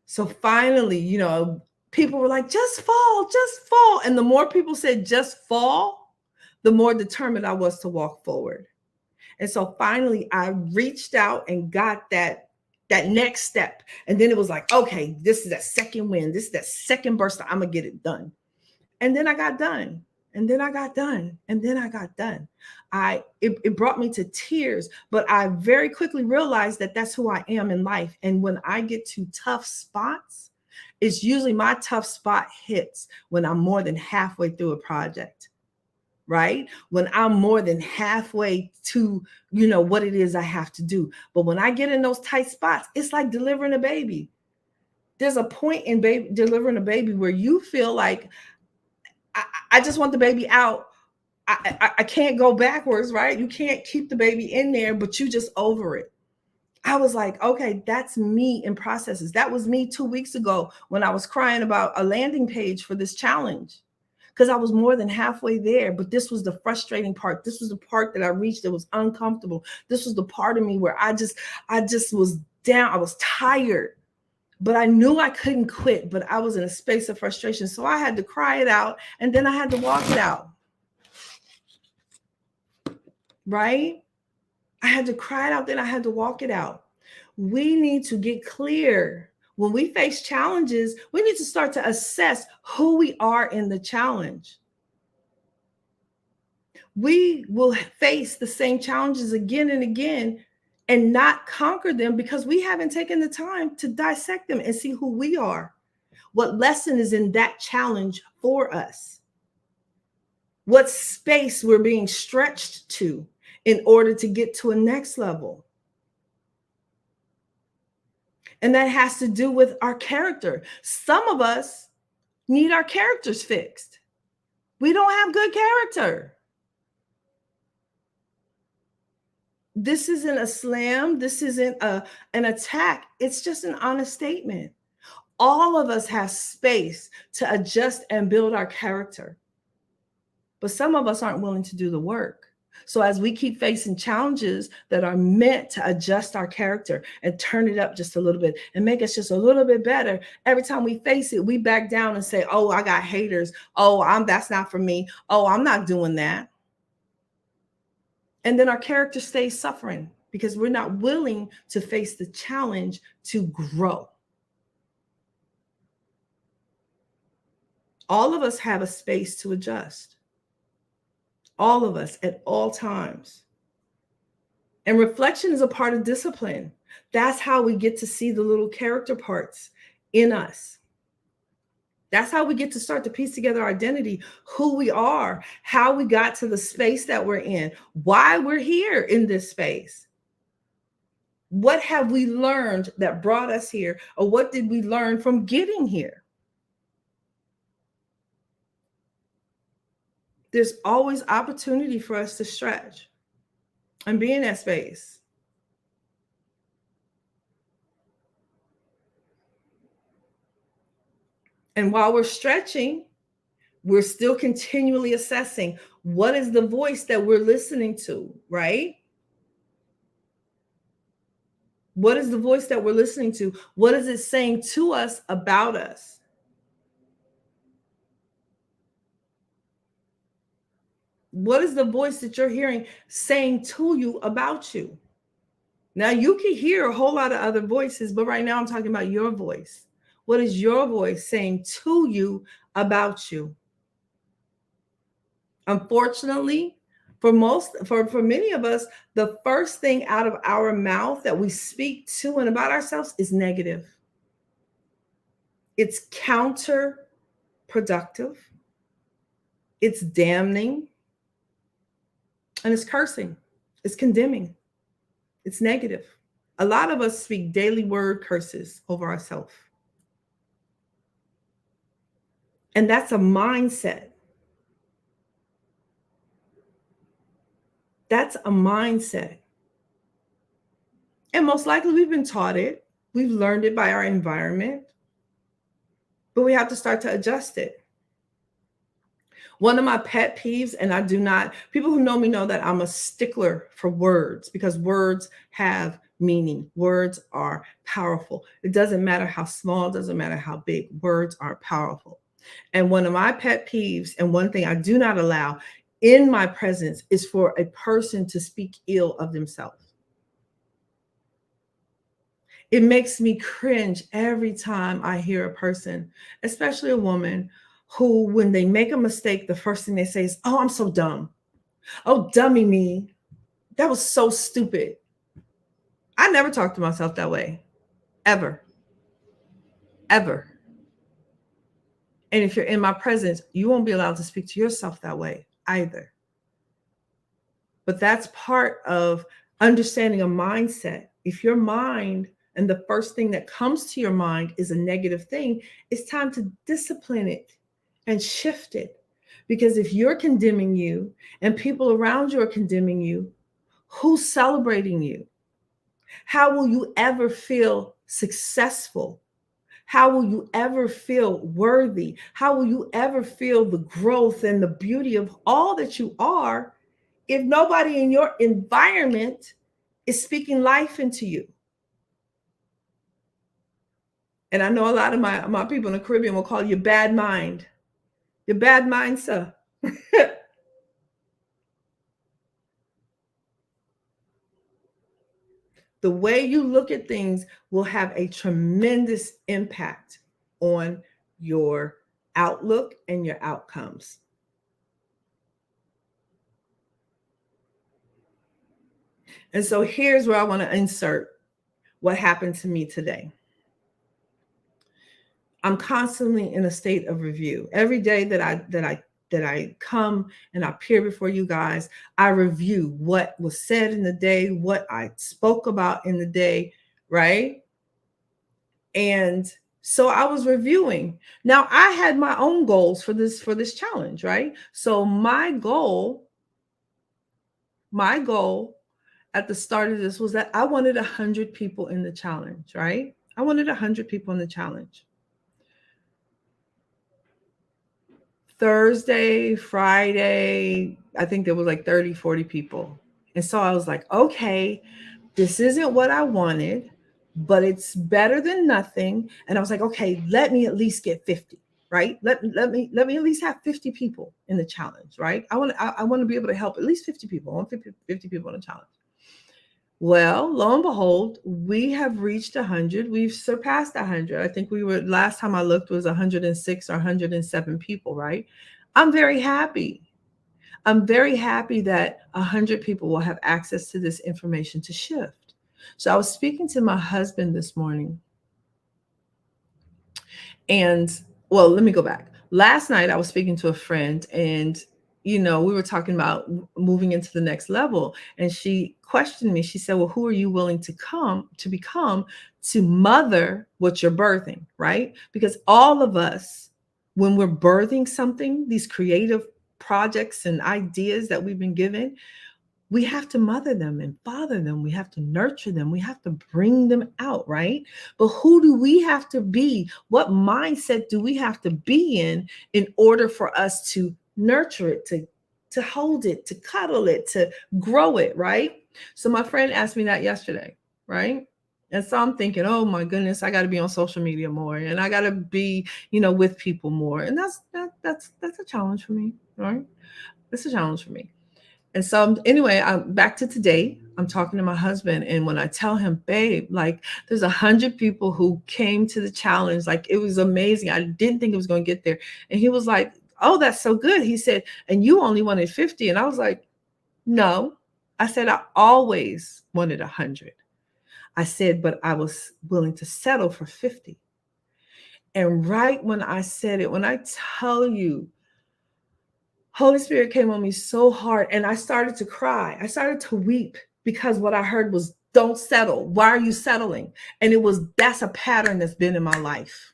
So finally, people were like, just fall, just fall. And the more people said just fall, the more determined I was to walk forward. And so finally I reached out and got that next step. And then it was like, okay, this is that second win. This is that second burst. I'm gonna get it done. And then I got done. And then I got done. And then I got done. It brought me to tears, but I very quickly realized that that's who I am in life. And when I get to tough spots, it's usually my tough spot hits when I'm more than halfway through a project, right? When I'm more than halfway to, what it is I have to do. But when I get in those tight spots, it's like delivering a baby. There's a point in delivering a baby where you feel like, I just want the baby out. I can't go backwards, right? You can't keep the baby in there, but you just over it. I was like, okay, that's me in processes. That was me 2 weeks ago when I was crying about a landing page for this challenge, because I was more than halfway there. But this was the frustrating part. This was the part that I reached that was uncomfortable. This was the part of me where I just was down. I was tired, but I knew I couldn't quit, but I was in a space of frustration. So I had to cry it out, and then I had to walk it out. Right? I had to cry it out, then I had to walk it out. We need to get clear. When we face challenges, we need to start to assess who we are in the challenge. We will face the same challenges again and again and not conquer them because we haven't taken the time to dissect them and see who we are. What lesson is in that challenge for us? What space we're being stretched to in order to get to a next level. And that has to do with our character. Some of us need our characters fixed. We don't have good character. This isn't a slam. This isn't an attack. It's just an honest statement. All of us have space to adjust and build our character. But some of us aren't willing to do the work. So as we keep facing challenges that are meant to adjust our character and turn it up just a little bit and make us just a little bit better, every time we face it, we back down and say, oh, I got haters. Oh, that's not for me. Oh, I'm not doing that. And then our character stays suffering because we're not willing to face the challenge to grow. All of us have a space to adjust. all of us at all times. And reflection is a part of discipline. That's how we get to see the little character parts in us. That's how we get to start to piece together our identity, who we are, how we got to the space that we're in, why we're here in this space. What have we learned that brought us here? Or what did we learn from getting here? There's always opportunity for us to stretch and be in that space. And while we're stretching, we're still continually assessing what is the voice that we're listening to, right? What is the voice that we're listening to? What is it saying to us about us? What is the voice that you're hearing saying to you about you? Now, you can hear a whole lot of other voices, but right now I'm talking about your voice. What is your voice saying to you about you? Unfortunately, for many of us, the first thing out of our mouth that we speak to and about ourselves is negative. It's counterproductive. It's damning. And it's cursing. It's condemning. It's negative. A lot of us speak daily word curses over ourselves. And that's a mindset. That's a mindset. And most likely we've been taught it. We've learned it by our environment. But we have to start to adjust it. One of my pet peeves, and people who know me know that I'm a stickler for words because words have meaning. Words are powerful. It doesn't matter how small, it doesn't matter how big, words are powerful. And one of my pet peeves, and one thing I do not allow in my presence, is for a person to speak ill of themselves. It makes me cringe every time I hear a person, especially a woman, who, when they make a mistake, the first thing they say is, "Oh, I'm so dumb. Oh, dummy me. That was so stupid." I never talk to myself that way, ever, ever. And if you're in my presence, you won't be allowed to speak to yourself that way either. But that's part of understanding a mindset. If your mind and the first thing that comes to your mind is a negative thing, it's time to discipline it and shift it. Because if you're condemning you and people around you are condemning you, who's celebrating you? How will you ever feel successful? How will you ever feel worthy? How will you ever feel the growth and the beauty of all that you are if nobody in your environment is speaking life into you? And I know a lot of my people in the Caribbean will call you bad mind. Your bad mind, sir. The way you look at things will have a tremendous impact on your outlook and your outcomes. And so here's where I want to insert what happened to me today. I'm constantly in a state of review. Every day that I come and I appear before you guys, I review what was said in the day, what I spoke about in the day, right? And so I was reviewing. Now I had my own goals for this challenge, right? So my goal at the start of this was that I wanted 100 people in the challenge, right? I wanted 100 people in the challenge. Thursday, Friday, I think there was like 30, 40 people. And so I was like, okay, this isn't what I wanted, but it's better than nothing. And I was like, okay, let me at least get 50, right? Let me at least have 50 people in the challenge, right? I want to be able to help at least 50 people. I want 50 people in the challenge. Well, lo and behold, we have reached 100. We've surpassed 100. I think last time I looked was 106 or 107 people, right? I'm very happy. I'm very happy that 100 people will have access to this information to shift. So I was speaking to my husband this morning, and well, let me go back. Last night I was speaking to a friend, and we were talking about moving into the next level, and she questioned me. She said, "Well, who are you willing to become to mother what you're birthing?" Right? Because all of us, when we're birthing something, these creative projects and ideas that we've been given, we have to mother them and father them. We have to nurture them. We have to bring them out, right? But who do we have to be? What mindset do we have to be in order for us to nurture it, to hold it, to cuddle it, to grow it, right? So my friend asked me that yesterday, right? And so I'm thinking, oh my goodness, I got to be on social media more, and I got to be, with people more, and that's a challenge for me, right? It's a challenge for me. And so anyway, I'm back to today. I'm talking to my husband, and when I tell him, babe, like there's 100 people who came to the challenge, like it was amazing. I didn't think it was going to get there. And he was like, oh, that's so good. He said, and you only wanted 50. And I was like, no. I said, I always wanted 100. I said, but I was willing to settle for 50. And right when I said it, when I tell you, Holy Spirit came on me so hard, and I started to cry. I started to weep because what I heard was, don't settle. Why are you settling? And that's a pattern that's been in my life.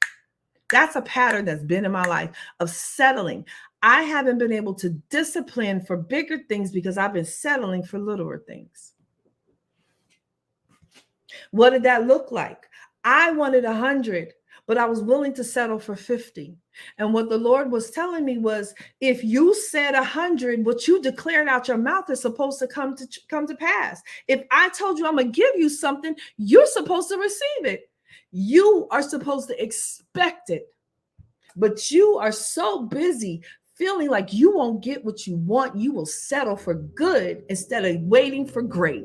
That's a pattern that's been in my life of settling. I haven't been able to discipline for bigger things because I've been settling for littler things. What did that look like? I wanted 100, but I was willing to settle for 50. And what the Lord was telling me was, if you said 100, what you declared out your mouth is supposed to come to pass. If I told you I'm going to give you something, you're supposed to receive it. You are supposed to expect it. But you are so busy feeling like you won't get what you want. You will settle for good instead of waiting for great.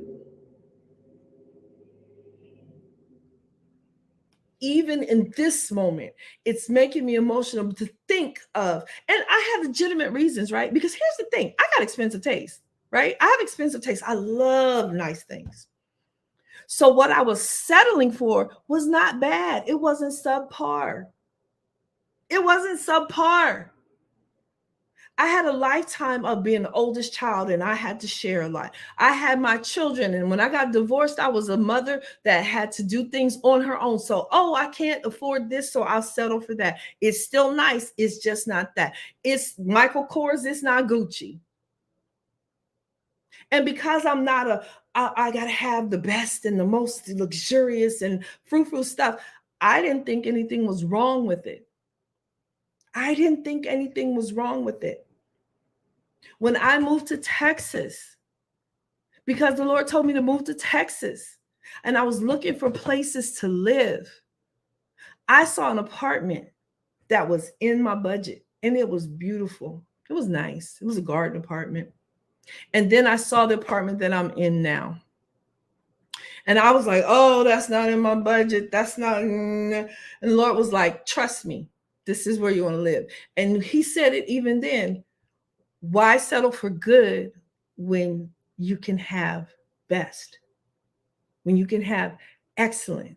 Even in this moment, it's making me emotional to think of, and I have legitimate reasons, right? Because here's the thing, I got expensive taste, right? I have expensive taste. I love nice things. So what I was settling for was not bad. It wasn't subpar. It wasn't subpar. I had a lifetime of being the oldest child, and I had to share a lot. I had my children, and when I got divorced, I was a mother that had to do things on her own. So, I can't afford this, so I'll settle for that. It's still nice. It's just not that. It's Michael Kors. It's not Gucci. And because I'm not I got to have the best and the most luxurious and frou-frou stuff, I didn't think anything was wrong with it. I didn't think anything was wrong with it. When I moved to Texas, because the Lord told me to move to Texas, and I was looking for places to live, I saw an apartment that was in my budget, and it was beautiful. It was nice. It was a garden apartment. And then I saw the apartment that I'm in now. And I was like, oh, that's not in my budget. That's not. And the Lord was like, trust me, this is where you want to live. And he said it even then. Why settle for good when you can have best, when you can have excellent?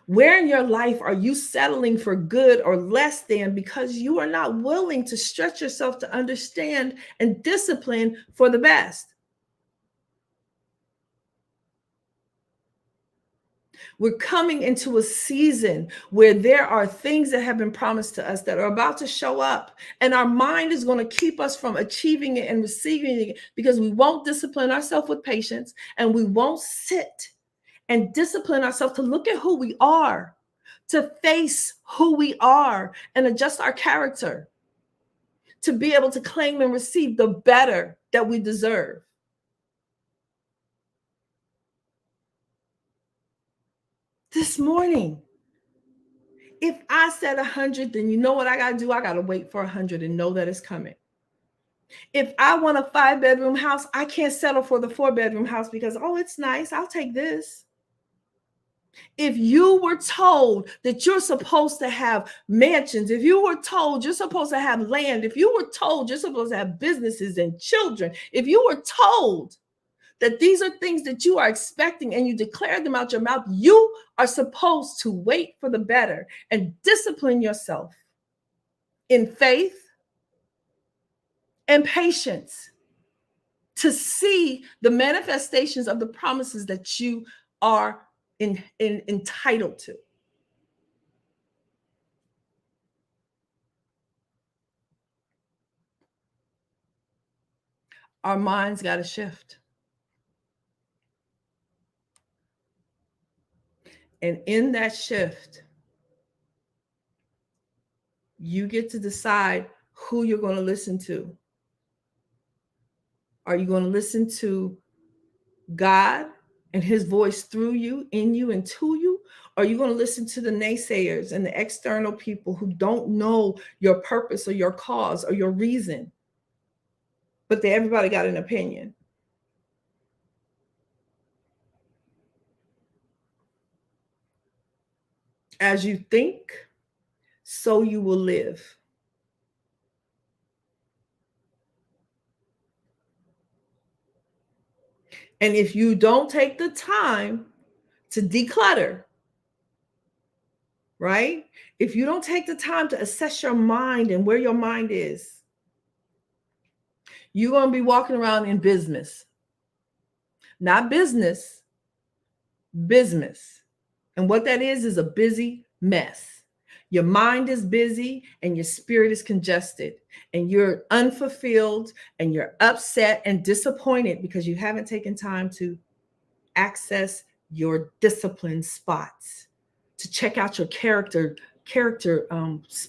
Where in your life are you settling for good or less than because you are not willing to stretch yourself to understand and discipline for the best? We're coming into a season where there are things that have been promised to us that are about to show up, and our mind is going to keep us from achieving it and receiving it because we won't discipline ourselves with patience, and we won't sit and discipline ourselves to look at who we are, to face who we are and adjust our character to be able to claim and receive the better that we deserve. This morning, if I said 100, then you know what I got to do? I got to wait for 100 and know that it's coming. If I want a 5-bedroom house, I can't settle for the 4-bedroom house because, it's nice. I'll take this. If you were told that you're supposed to have mansions, if you were told you're supposed to have land, if you were told you're supposed to have businesses and children, if you were told that these are things that you are expecting and you declare them out your mouth, you are supposed to wait for the better and discipline yourself in faith and patience to see the manifestations of the promises that you are entitled to. Our minds got to shift. And in that shift, you get to decide who you're going to listen to. Are you going to listen to God and his voice through you, in you, and to you? Or are you going to listen to the naysayers and the external people who don't know your purpose or your cause or your reason, but everybody got an opinion? As you think, so you will live. And if you don't take the time to declutter, right? If you don't take the time to assess your mind and where your mind is, you're going to be walking around in business. Not business, business. And what that is a busy mess. Your mind is busy and your spirit is congested and you're unfulfilled and you're upset and disappointed because you haven't taken time to access your discipline spots, to check out your character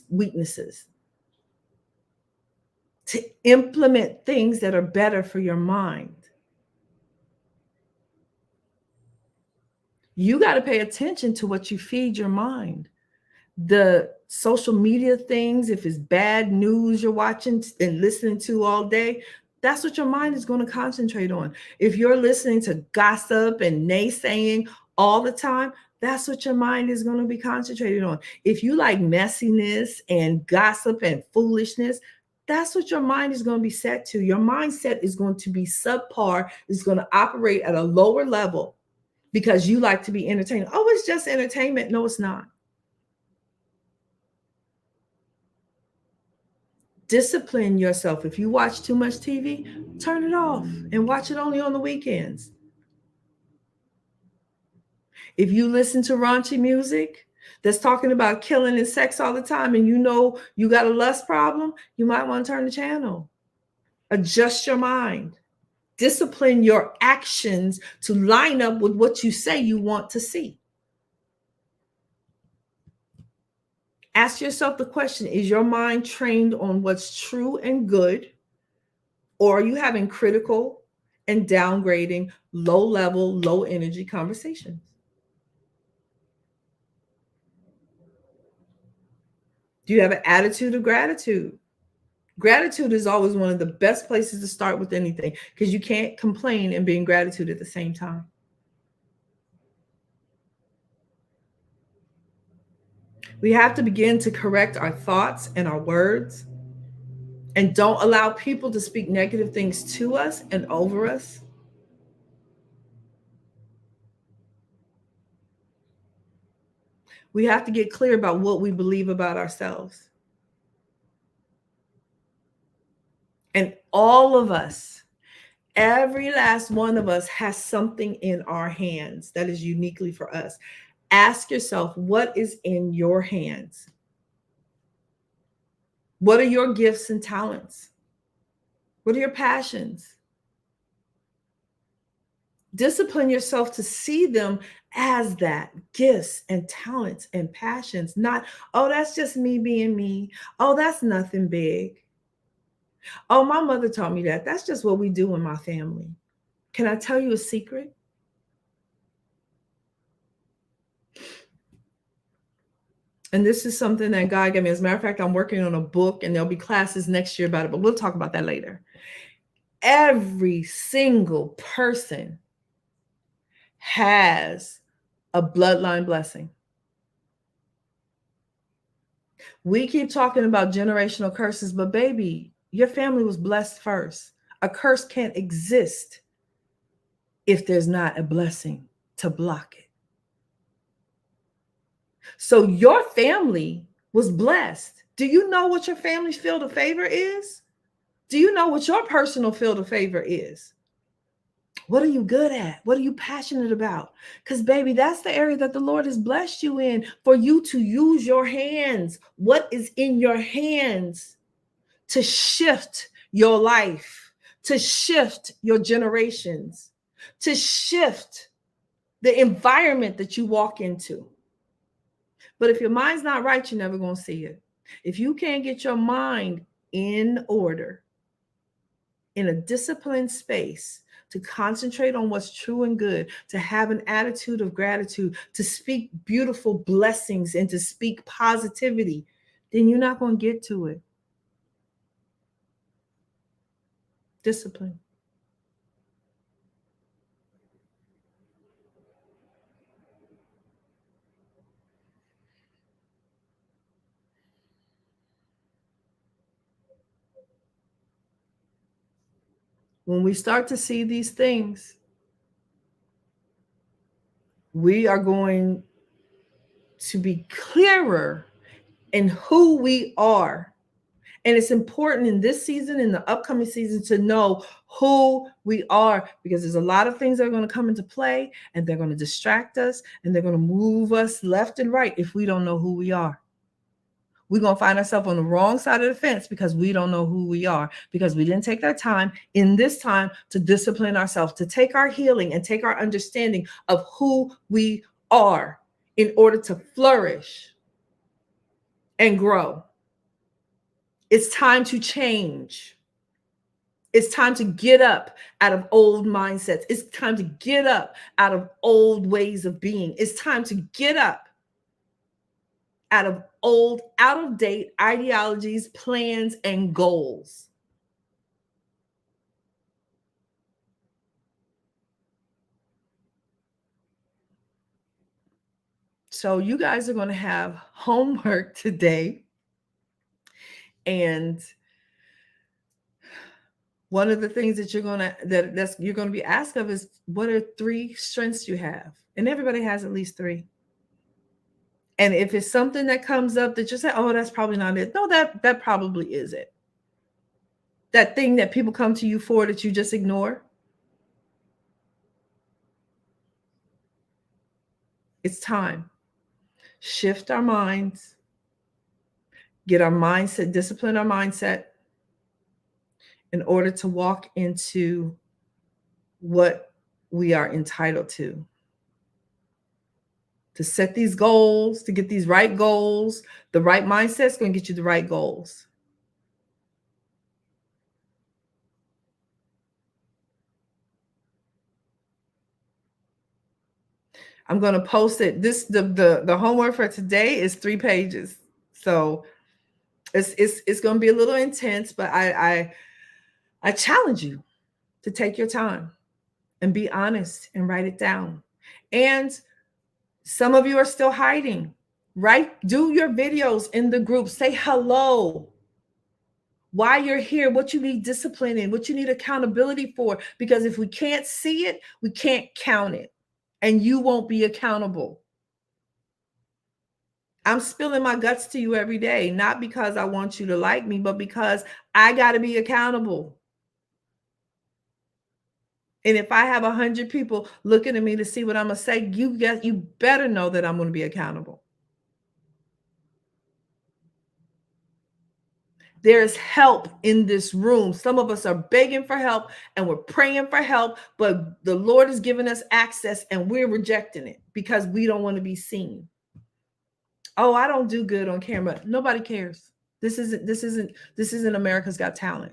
weaknesses, to implement things that are better for your mind. You got to pay attention to what you feed your mind. The social media things, if it's bad news you're watching and listening to all day, that's what your mind is going to concentrate on. If you're listening to gossip and naysaying all the time, that's what your mind is going to be concentrated on. If you like messiness and gossip and foolishness, that's what your mind is going to be set to. Your mindset is going to be subpar, is going to operate at a lower level because you like to be entertained. Oh, it's just entertainment. No, it's not. Discipline yourself. If you watch too much TV, turn it off and watch it only on the weekends. If you listen to raunchy music that's talking about killing and sex all the time and you know you got a lust problem, you might want to turn the channel. Adjust your mind. Discipline your actions to line up with what you say you want to see. Ask yourself the question, is your mind trained on what's true and good? Or are you having critical and downgrading, low level, low energy conversations? Do you have an attitude of gratitude? Gratitude is always one of the best places to start with anything because you can't complain and be in gratitude at the same time. We have to begin to correct our thoughts and our words and don't allow people to speak negative things to us and over us. We have to get clear about what we believe about ourselves. And all of us, every last one of us has something in our hands that is uniquely for us. Ask yourself, what is in your hands? What are your gifts and talents? What are your passions? Discipline yourself to see them as that, gifts and talents and passions, not, oh, that's just me being me. Oh, that's nothing big. Oh, my mother taught me that. That's just what we do in my family. Can I tell you a secret? And this is something that God gave me. As a matter of fact, I'm working on a book and there'll be classes next year about it, but we'll talk about that later. Every single person has a bloodline blessing. We keep talking about generational curses, but baby, your family was blessed first. A curse can't exist if there's not a blessing to block it. So your family was blessed. Do you know what your family's field of favor is? Do you know what your personal field of favor is? What are you good at? What are you passionate about? Because, baby, that's the area that the Lord has blessed you in for you to use your hands. What is in your hands to shift your life, to shift your generations, to shift the environment that you walk into? But if your mind's not right, you're never going to see it. If you can't get your mind in order, in a disciplined space, to concentrate on what's true and good, to have an attitude of gratitude, to speak beautiful blessings and to speak positivity, then you're not going to get to it. Discipline. When we start to see these things, we are going to be clearer in who we are. And it's important in this season, in the upcoming season, to know who we are, because there's a lot of things that are going to come into play and they're going to distract us and they're going to move us left and right if we don't know who we are. We're going to find ourselves on the wrong side of the fence because we don't know who we are, because we didn't take that time in this time to discipline ourselves, to take our healing and take our understanding of who we are in order to flourish and grow. It's time to change. It's time to get up out of old mindsets. It's time to get up out of old ways of being. It's time to get up out of old, out of date ideologies, plans, and goals. So you guys are going to have homework today. And one of the things that you're going to be asked of is, what are 3 strengths you have? And everybody has at least 3. And if it's something that comes up that you say, oh, that's probably not it. No, that probably is it. That thing that people come to you for that you just ignore. It's time. Shift our minds. Get our mindset, discipline our mindset in order to walk into what we are entitled to. To set these goals, to get these right goals. The right mindset is going to get you the right goals. I'm going to post it. The homework for today is 3 pages. So it's going to be a little intense, but I challenge you to take your time and be honest and write it down. And some of you are still hiding. Do your videos in the group. Say hello. Why you're here, what you need discipline in, what you need accountability for. Because if we can't see it, we can't count it. And you won't be accountable. I'm spilling my guts to you every day, not because I want you to like me, but because I got to be accountable. And if I have 100 people looking at me to see what I'm going to say, you better know that I'm going to be accountable. There's help in this room. Some of us are begging for help and we're praying for help, but the Lord has given us access and we're rejecting it because we don't want to be seen. Oh, I don't do good on camera. Nobody cares. This isn't America's Got Talent.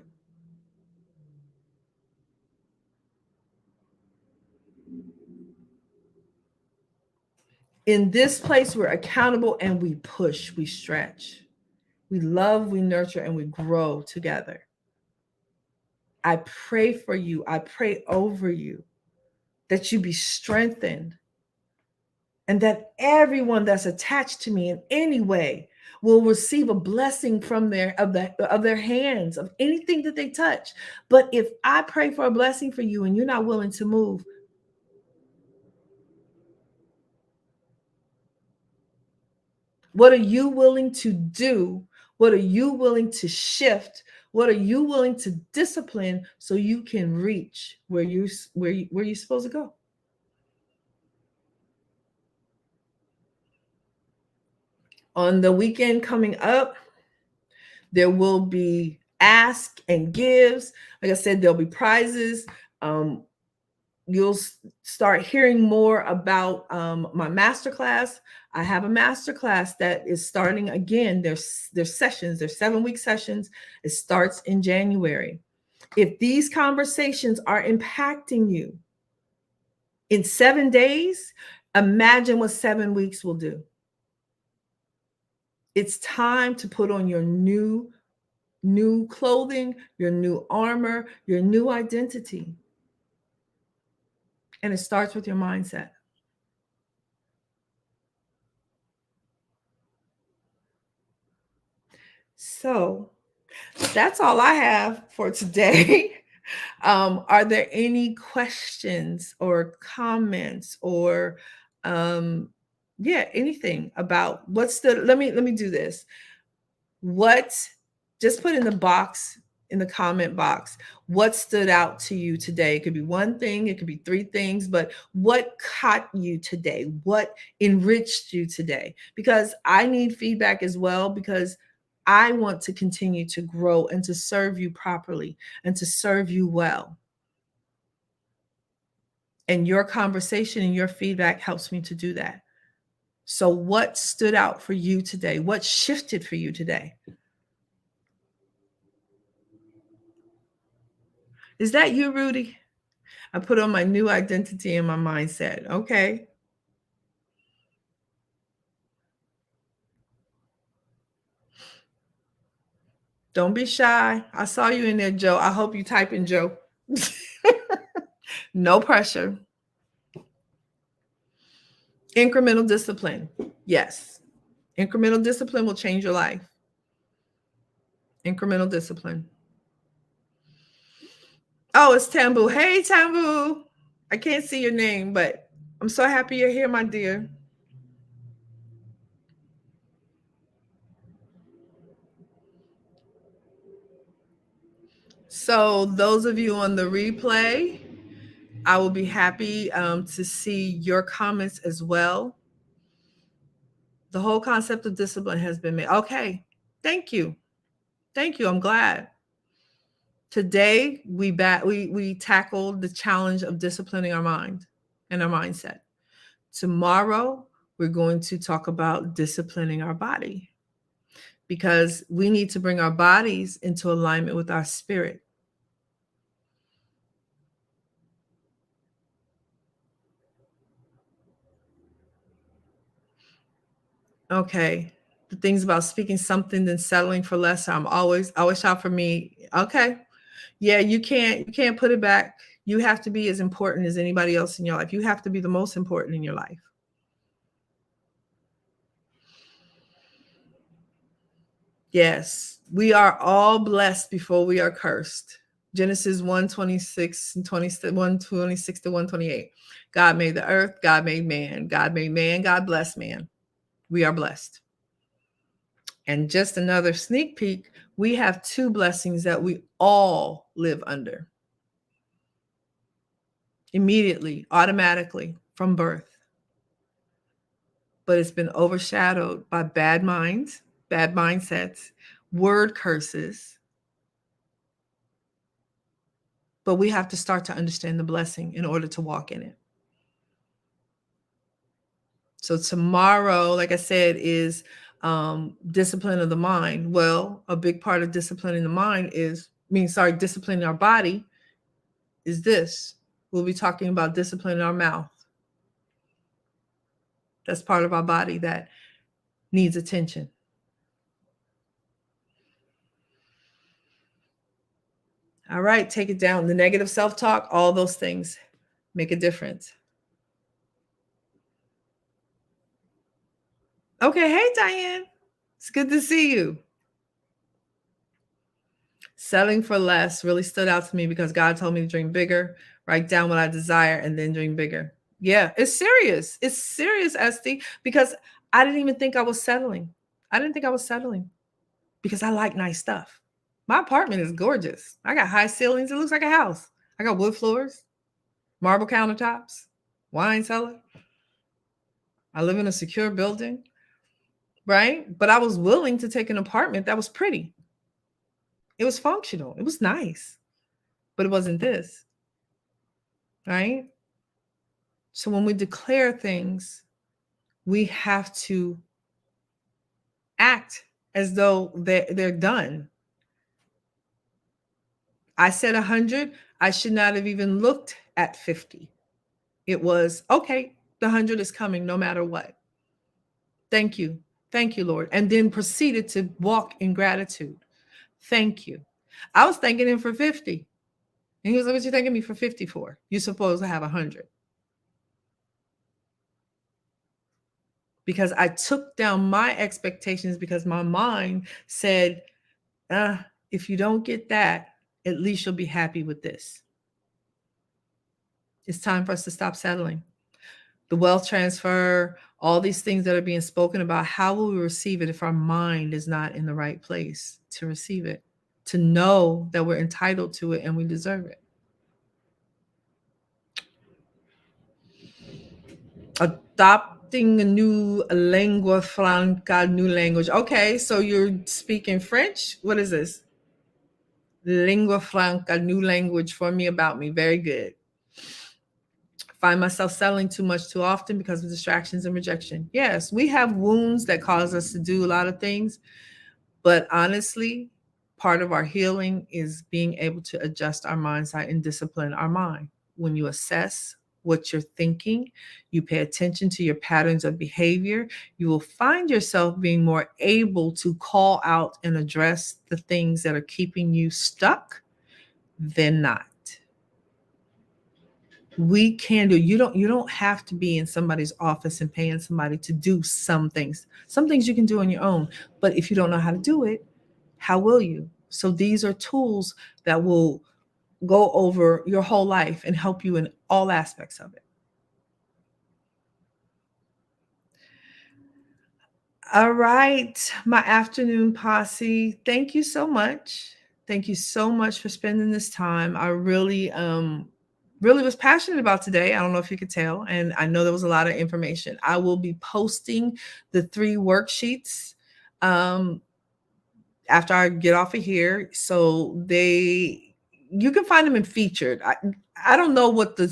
In this place, we're accountable and we push, we stretch. We love, we nurture, and we grow together. I pray for you. I pray over you that you be strengthened and that everyone that's attached to me in any way will receive a blessing from their hands, of anything that they touch. But if I pray for a blessing for you and you're not willing to move, what are you willing to do? What are you willing to shift? What are you willing to discipline so you can reach where you're supposed to go? On the weekend coming up, there will be ask and gives. Like I said, there'll be prizes. Um, you'll start hearing more about my masterclass. I have a masterclass that is starting again. There's sessions. There's 7-week sessions. It starts in January. If these conversations are impacting you in 7 days, imagine what 7 weeks will do. It's time to put on your new clothing, your new armor, your new identity. And it starts with your mindset. So that's all I have for today. Are there any questions or comments or yeah, anything about what's the let me do this. What Just put in the box, in the comment box, what stood out to you today? It could be one thing, it could be 3 things, but what caught you today? What enriched you today? Because I need feedback as well, because I want to continue to grow and to serve you properly and to serve you well. And your conversation and your feedback helps me to do that. So, what stood out for you today? What shifted for you today? Is that you, Rudy? I put on my new identity and my mindset. Okay. Don't be shy. I saw you in there, Joe. I hope you type in Joe. No pressure. Incremental discipline. Yes. Incremental discipline will change your life. Incremental discipline. Oh, it's Tambu. Hey, Tambu. I can't see your name, but I'm so happy you're here, my dear. So, those of you on the replay, I will be happy to see your comments as well. The whole concept of discipline has been made. Okay. Thank you. Thank you. I'm glad. Today we tackled the challenge of disciplining our mind and our mindset. Tomorrow we're going to talk about disciplining our body, because we need to bring our bodies into alignment with our spirit. Okay. The things about speaking something then settling for less. I'm always out for me. Okay. Yeah, you can't put it back. You have to be as important as anybody else in your life. You have to be the most important in your life. Yes, we are all blessed before we are cursed. Genesis 1:26 and 1:26 to 1:28. God made the earth, God made man. God made man, God blessed man. We are blessed. And just another sneak peek, we have 2 blessings that we all live under immediately, automatically from birth. But it's been overshadowed by bad minds, bad mindsets, word curses. But we have to start to understand the blessing in order to walk in it. So tomorrow, like I said, is discipline of the mind. Well, a big part of disciplining the mind disciplining our body is this. We'll be talking about disciplining our mouth. That's part of our body that needs attention. All right, take it down. The negative self-talk, all those things make a difference. Okay, hey Diane. It's good to see you. Selling for less really stood out to me because God told me to dream bigger, write down what I desire, and then dream bigger. Yeah, it's serious. It's serious, Esty, because I didn't even think I was settling. I didn't think I was settling because I like nice stuff. My apartment is gorgeous. I got high ceilings. It looks like a house. I got wood floors, marble countertops, wine cellar. I live in a secure building, right? But I was willing to take an apartment that was pretty. It was functional. It was nice, but it wasn't this, right? So when we declare things, we have to act as though they're done. I said 100. I should not have even looked at 50. It was, okay, the 100 is coming no matter what. Thank you. Thank you, Lord. And then proceeded to walk in gratitude. Thank you. I was thanking him for 50. And he was like, what you thanking me for 50 for? You're supposed to have 100. Because I took down my expectations because my mind said, if you don't get that, at least you'll be happy with this. It's time for us to stop settling. The wealth transfer, all these things that are being spoken about, how will we receive it if our mind is not in the right place to receive it, to know that we're entitled to it and we deserve it? Adopting a new lingua franca, new language. Okay, so you're speaking French? What is this? Lingua franca, new language for me, about me. Very good. Find myself settling too much too often because of distractions and rejection. Yes, we have wounds that cause us to do a lot of things, but honestly, part of our healing is being able to adjust our mindset and discipline our mind. When you assess what you're thinking, you pay attention to your patterns of behavior, you will find yourself being more able to call out and address the things that are keeping you stuck than not. We can do, you don't have to be in somebody's office and paying somebody to do some things. Some things you can do on your own, but if you don't know how to do it, how will you? So these are tools that will go over your whole life and help you in all aspects of it. All right, my afternoon posse, thank you so much. Thank you so much for spending this time. I really was passionate about today. I don't know if you could tell, and I know there was a lot of information. I will be posting the 3 worksheets um after I get off of here. So you can find them in featured. I don't know what the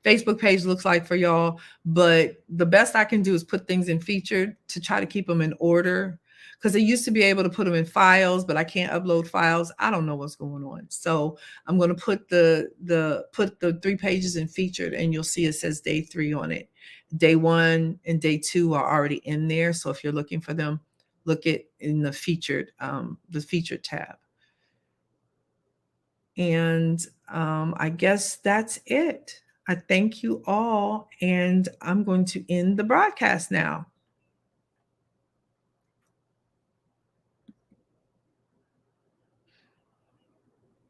Facebook page looks like for y'all, but the best I can do is put things in featured to try to keep them in order. Because I used to be able to put them in files, but I can't upload files. I don't know what's going on. So I'm going to put the 3 pages in featured, and you'll see it says day 3 on it. Day 1 and day 2 are already in there. So if you're looking for them, look at in the featured tab. And I guess that's it. I thank you all, and I'm going to end the broadcast now.